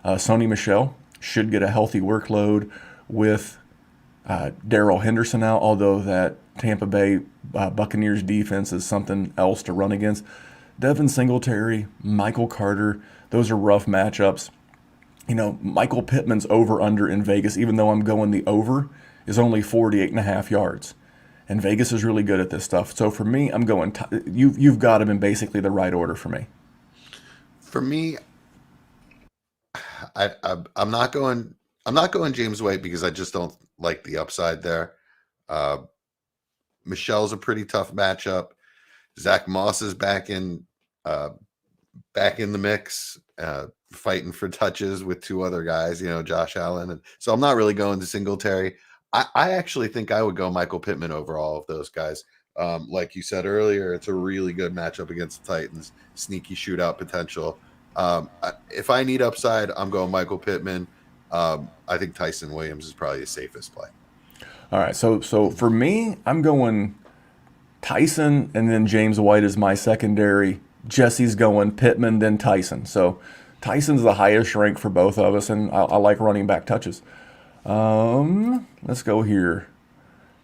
Sony Michel should get a healthy workload with Darrell Henderson out, although that Tampa Bay Buccaneers defense is something else to run against. Devin Singletary, Michael Carter, those are rough matchups. You know, Michael Pittman's over-under in Vegas, even though I'm going the over, is only 48.5 yards. And Vegas is really good at this stuff. So for me, I'm going, you've got him in basically the right order for me. For me, I'm not going James White because I just don't like the upside there. Michelle's a pretty tough matchup. Zach Moss is back in the mix, fighting for touches with two other guys, you know, Josh Allen. And so I'm not really going to Singletary. I actually think I would go Michael Pittman over all of those guys. Like you said earlier, it's a really good matchup against the Titans. Sneaky shootout potential. If I need upside, I'm going Michael Pittman. I think Tyson Williams is probably the safest play. All right, so for me, I'm going Tyson, and then James White is my secondary. Jesse's going Pittman, then Tyson. So Tyson's the highest rank for both of us, and I like running back touches. Let's go here.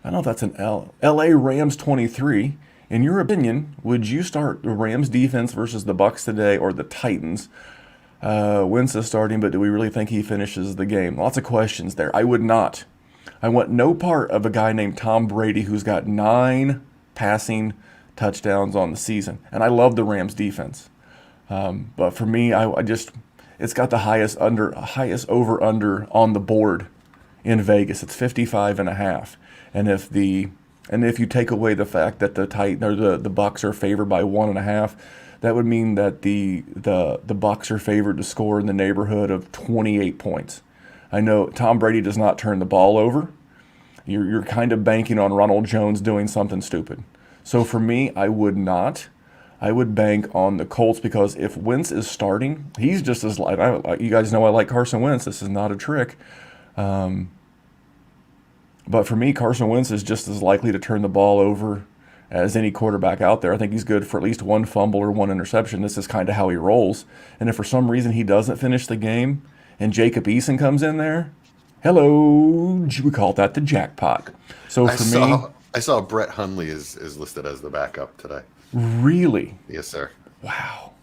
I don't know if that's an L. LA Rams 23. In your opinion, would you start the Rams defense versus the Bucs today or the Titans? Wentz is starting, but do we really think he finishes the game? Lots of questions there. I would not. I want no part of a guy named Tom Brady who's got 9 passing touchdowns on the season. And I love the Rams defense. But for me, I just, it's got the highest over-under on the board in Vegas. It's 55.5. And if you take away the fact that the Bucs are favored by 1.5, that would mean that the Bucs are favored to score in the neighborhood of 28 points. I know Tom Brady does not turn the ball over. You're kind of banking on Ronald Jones doing something stupid. So for me, I would not. I would bank on the Colts because if Wentz is starting, he's just as you guys know I like Carson Wentz. This is not a trick. But for me, Carson Wentz is just as likely to turn the ball over as any quarterback out there. I think he's good for at least one fumble or one interception. This is kind of how he rolls. And if for some reason he doesn't finish the game and Jacob Eason comes in there, hello, we call that the jackpot. So I saw Brett Hundley is listed as the backup today. Really? Yes, sir. Wow.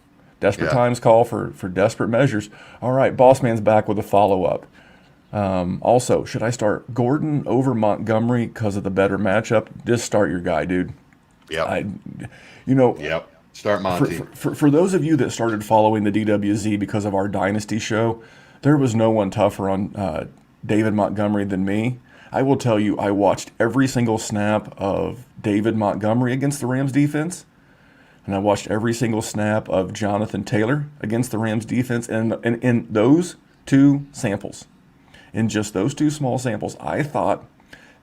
Desperate times call for desperate measures. All right, Boss Man's back with a follow-up. Also, should I start Gordon over Montgomery because of the better matchup? Just start your guy, dude. Yep. Yep. Start Monty. For those of you that started following the DWZ because of our Dynasty show, there was no one tougher on David Montgomery than me. I will tell you, I watched every single snap of David Montgomery against the Rams defense, and I watched every single snap of Jonathan Taylor against the Rams defense, and in those two samples, in just those two small samples, I thought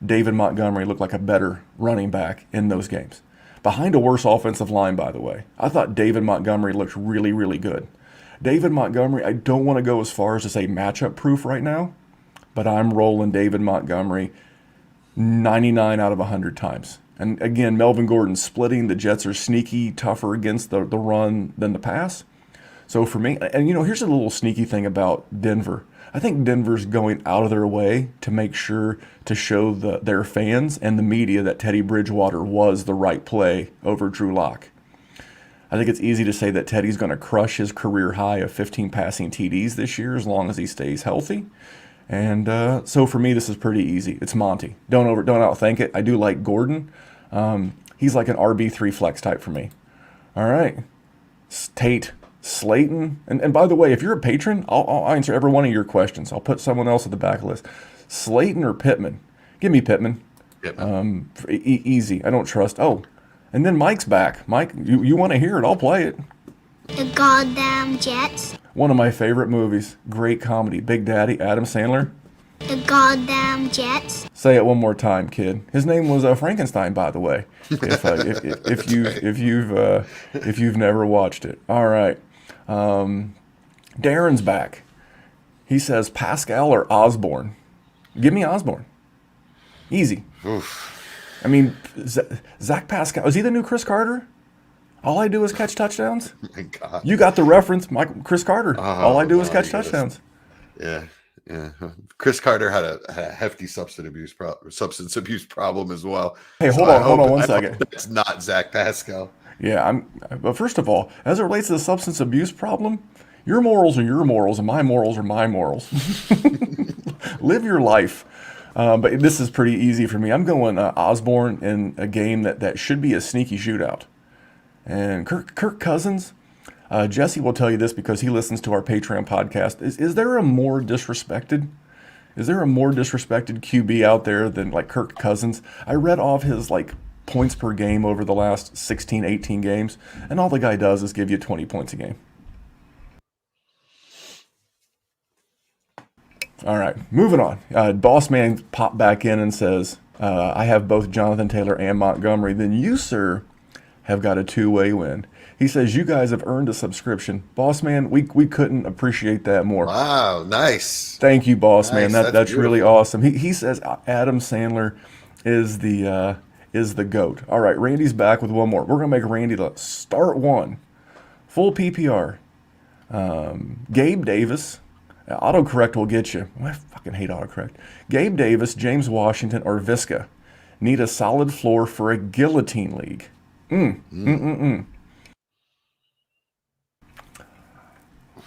David Montgomery looked like a better running back in those games. Behind a worse offensive line, by the way. I thought David Montgomery looked really, really good. David Montgomery, I don't want to go as far as to say matchup proof right now, but I'm rolling David Montgomery 99 out of 100 times. And again, Melvin Gordon splitting. The Jets are sneaky, tougher against the run than the pass. So for me, and here's a little sneaky thing about Denver. I think Denver's going out of their way to make sure to show their fans and the media that Teddy Bridgewater was the right play over Drew Lock. I think it's easy to say that Teddy's going to crush his career high of 15 passing TDs this year as long as he stays healthy. And so for me, this is pretty easy. It's Monty. Don't outthink it. I do like Gordon. He's like an RB3 flex type for me. All right. Tate, Slayton. And by the way, if you're a patron, I'll answer every one of your questions. I'll put someone else at the back of the list. Slayton or Pittman? Give me Pittman. Easy. I don't trust. Oh, and then Mike's back. Mike, you want to hear it? I'll play it. The goddamn Jets. One of my favorite movies. Great comedy. Big Daddy, Adam Sandler. The goddamn Jets. Say it one more time, kid. His name was Frankenstein, by the way. If you've never watched it. All right. Darren's back. He says Pascal or Osborne. Give me Osborne. Easy. Oof. I mean, Zach Pascal. Is he the new Chris Carter? All I do is catch touchdowns. Oh my God. You got the reference, Chris Carter. All I do is catch touchdowns. Yeah. Chris Carter had a hefty substance abuse problem as well. Hey, hold on one second. It's not Zach Pascal. Yeah, but first of all, as it relates to the substance abuse problem, your morals are your morals, and my morals are my morals. Live your life. But this is pretty easy for me. I'm going Osborne in a game that should be a sneaky shootout. And Kirk Cousins, Jesse will tell you this because he listens to our Patreon podcast. Is there a more disrespected QB out there than like Kirk Cousins? I read off his like points per game over the last 16, 18 games, and all the guy does is give you 20 points a game. All right, moving on. Boss Man popped back in and says, I have both Jonathan Taylor and Montgomery. Then you, sir, have got a two-way win. He says, you guys have earned a subscription. Boss Man, we couldn't appreciate that more. Wow, nice. Thank you, Boss Man. That's really beautiful. awesome. He says Adam Sandler is the GOAT. All right, Randy's back with one more. We're going to make Randy the start one. Full PPR. Gabe Davis. Autocorrect will get you. I fucking hate autocorrect. Gabe Davis, James Washington, or Visca. Need a solid floor for a guillotine league. I'm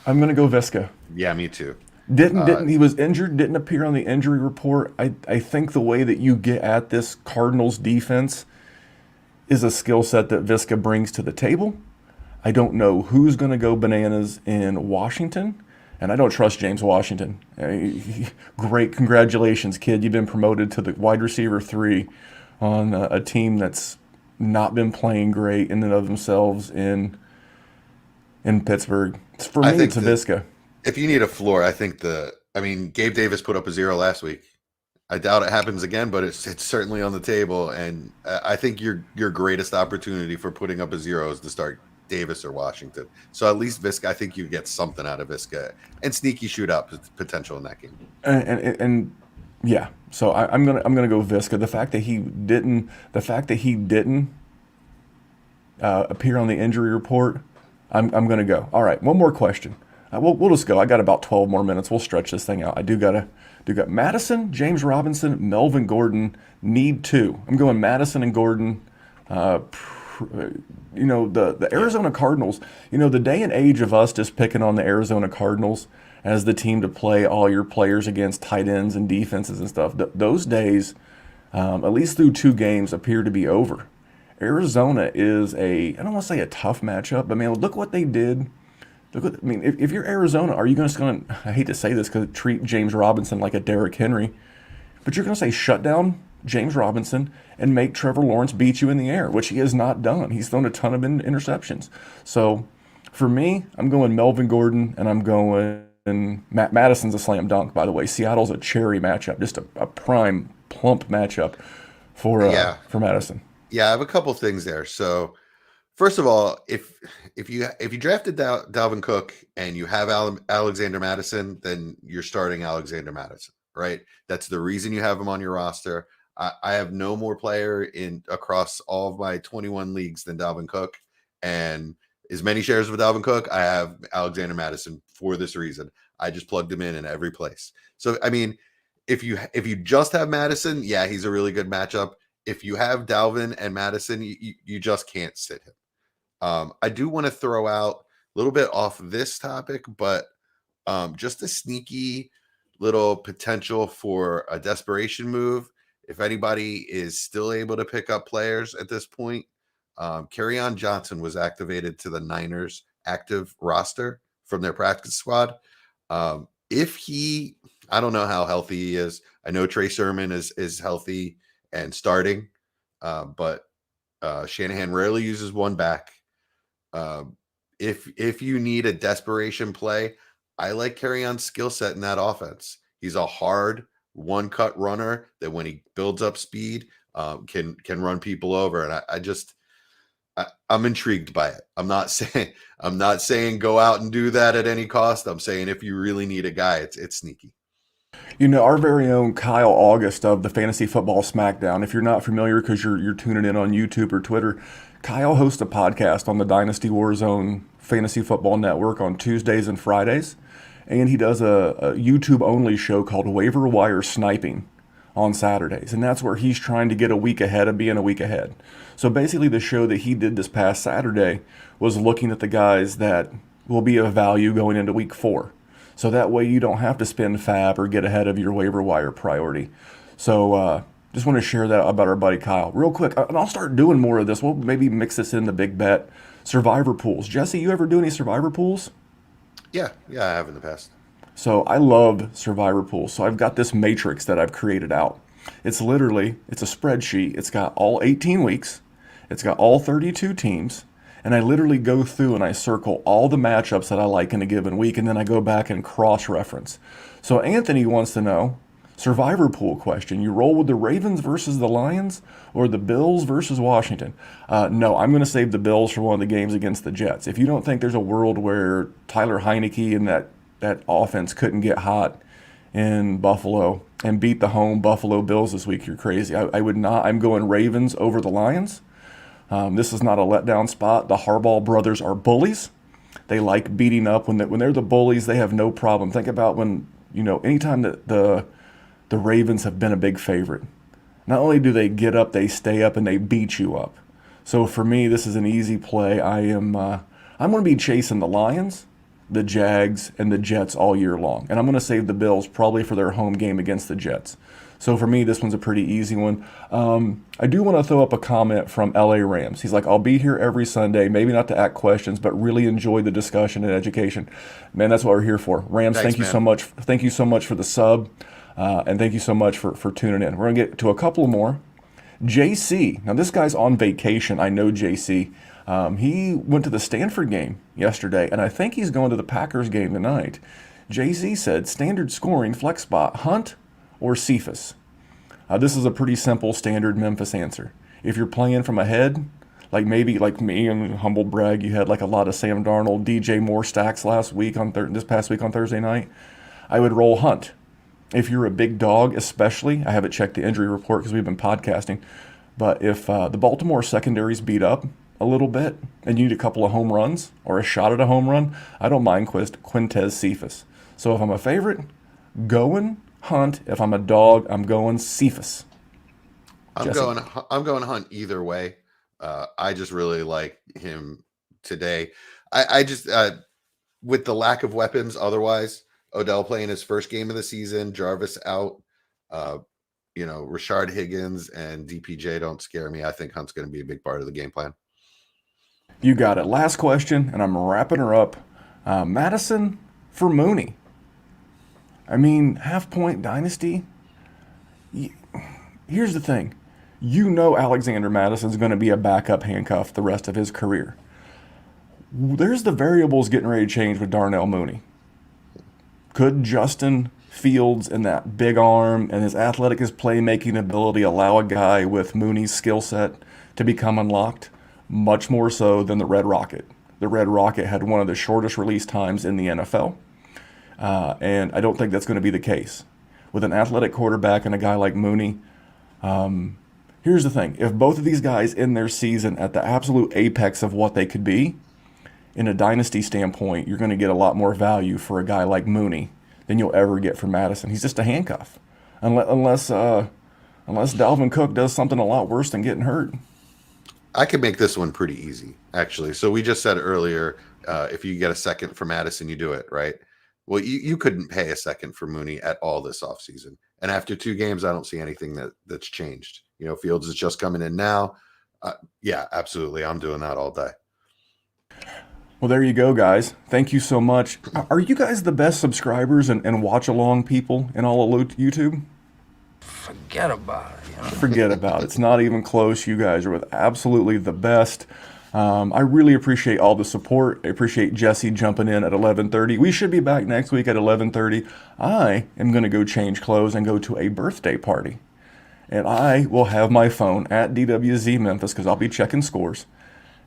going to go Visca. Yeah, me too. Didn't he was injured, didn't appear on the injury report. I think the way that you get at this Cardinals defense is a skill set that Visca brings to the table. I don't know who's going to go bananas in Washington, and I don't trust James Washington. Great, congratulations, kid. You've been promoted to the wide receiver 3 on a team that's not been playing great in and of themselves in Pittsburgh. For me, it's a Visca. If you need a floor, I think Gabe Davis put up a 0 last week. I doubt it happens again, but it's certainly on the table. And I think your greatest opportunity for putting up a 0 is to start Davis or Washington. So at least Visca, I think you get something out of Visca and sneaky shootout potential in that game. And yeah, so I'm gonna go Visca. The fact that he didn't appear on the injury report, I'm gonna go. All right, one more question. We'll just go. I got about 12 more minutes. We'll stretch this thing out. I do got Madison, James Robinson, Melvin Gordon. Need 2. I'm going Madison and Gordon. The Arizona Cardinals. The day and age of us just picking on the Arizona Cardinals as the team to play all your players against tight ends and defenses and stuff. Those days, at least through 2 games, appear to be over. Arizona is I don't want to say a tough matchup, but man, look what they did. If you're Arizona, are you going to, I hate to say this because treat James Robinson like a Derrick Henry, but you're going to say shut down James Robinson and make Trevor Lawrence beat you in the air, which he has not done. He's thrown a ton of interceptions. So for me, I'm going Melvin Gordon, and I'm going Madison's a slam dunk, by the way. Seattle's a cherry matchup, just a prime plump matchup for Madison. Yeah, I have a couple things there. So first of all, if you drafted Dalvin Cook and you have Alexander Madison, then you're starting Alexander Madison, right? That's the reason you have him on your roster. I have no more player across all of my 21 leagues than Dalvin Cook, and as many shares of Dalvin Cook, I have Alexander Madison for this reason. I just plugged him in every place. So I mean, if you just have Madison, yeah, he's a really good matchup. If you have Dalvin and Madison, you just can't sit him. I do want to throw out a little bit off this topic, but just a sneaky little potential for a desperation move. If anybody is still able to pick up players at this point, Kerryon Johnson was activated to the Niners active roster from their practice squad. I don't know how healthy he is. I know Trey Sermon is healthy and starting, but Shanahan rarely uses one back. if you need a desperation play, I like Kerryon's skill set in that offense. He's a hard one-cut runner that when he builds up speed, can run people over. And I'm intrigued by it. I'm not saying go out and do that at any cost. I'm saying if you really need a guy, it's sneaky. Our very own Kyle August of the Fantasy Football Smackdown. If you're not familiar because you're tuning in on YouTube or Twitter, Kyle hosts a podcast on the Dynasty Warzone Fantasy Football Network on Tuesdays and Fridays. And he does a YouTube-only show called Waiver Wire Sniping on Saturdays. And that's where he's trying to get a week ahead of being a week ahead. So basically the show that he did this past Saturday was looking at the guys that will be of value going into week 4. So that way you don't have to spend fab or get ahead of your waiver wire priority. So just want to share that about our buddy Kyle. Real quick, and I'll start doing more of this. We'll maybe mix this in the big bet. Survivor pools. Jesse, you ever do any survivor pools? Yeah, I have in the past. So I love survivor pools. So I've got this matrix that I've created out. It's a spreadsheet. It's got all 18 weeks. It's got all 32 teams. And I literally go through and I circle all the matchups that I like in a given week, and then I go back and cross-reference. So Anthony wants to know, survivor pool question, you roll with the Ravens versus the Lions or the Bills versus Washington? No, I'm going to save the Bills for one of the games against the Jets. If you don't think there's a world where Tyler Heineke and that offense couldn't get hot in Buffalo and beat the home Buffalo Bills this week, you're crazy. I would not. I'm going Ravens over the Lions. This is not a letdown spot. The Harbaugh brothers are bullies. They like beating up. When they're the bullies, they have no problem. Think about when, anytime that the Ravens have been a big favorite. Not only do they get up, they stay up and they beat you up. So for me, this is an easy play. I'm going to be chasing the Lions, the Jags, and the Jets all year long. And I'm going to save the Bills probably for their home game against the Jets. So for me, this one's a pretty easy one. I do want to throw up a comment from LA Rams. He's like, I'll be here every Sunday, maybe not to ask questions, but really enjoy the discussion and education. Man, that's what we're here for. Rams, Thanks, thank you man. so much. Thank you so much for the sub, and thank you so much for tuning in. We're going to get to a couple more. JC. Now, this guy's on vacation. I know JC. He went to the Stanford game yesterday, and I think he's going to the Packers game tonight. JC said, standard scoring, flex spot, Hunt or Cephas? This is a pretty simple standard Memphis answer. If you're playing from ahead, like maybe like me, and humble brag, you had like a lot of Sam Darnold, DJ Moore stacks this past week on Thursday night, I would roll Hunt. If you're a big dog, especially, I haven't checked the injury report because we've been podcasting, but if the Baltimore secondary's beat up a little bit and you need a couple of home runs or a shot at a home run, I don't mind Quintez Cephas. So if I'm a favorite, going Hunt. If I'm a dog, I'm going Cephas. I'm going Hunt either way. I just really like him today. I just with the lack of weapons otherwise, Odell playing his first game of the season, Jarvis out, Rashard Higgins and DPJ don't scare me. I think Hunt's going to be a big part of the game plan. You got it. Last question, and I'm wrapping her up. Madison for Mooney. I mean, half-point dynasty. Here's the thing. Alexander Madison's going to be a backup handcuff the rest of his career. There's the variables getting ready to change with Darnell Mooney. Could Justin Fields and that big arm and his athletic, his playmaking ability allow a guy with Mooney's skill set to become unlocked? Much more so than the Red Rocket. The Red Rocket had one of the shortest release times in the NFL. And I don't think that's going to be the case. With an athletic quarterback and a guy like Mooney, here's the thing. If both of these guys end their season at the absolute apex of what they could be, in a dynasty standpoint, you're going to get a lot more value for a guy like Mooney than you'll ever get from Madison. He's just a handcuff. Unless Dalvin Cook does something a lot worse than getting hurt. I could make this one pretty easy, actually. So we just said earlier, if you get a second for Madison, you do it, right? Well, you couldn't pay a second for Mooney at all this offseason. And after 2 games, I don't see anything that's changed. Fields is just coming in now. Yeah, absolutely. I'm doing that all day. Well, there you go, guys. Thank you so much. Are you guys the best subscribers and watch-along people in all of YouTube? Forget about it. Forget about it. It's not even close. You guys are absolutely the best. I really appreciate all the support. I appreciate Jesse jumping in at 11:30. We should be back next week at 11:30. I am going to go change clothes and go to a birthday party. And I will have my phone at DWZ Memphis because I'll be checking scores.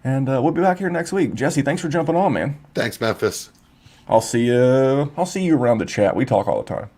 And we'll be back here next week. Jesse, thanks for jumping on, man. Thanks, Memphis. I'll see you around the chat. We talk all the time.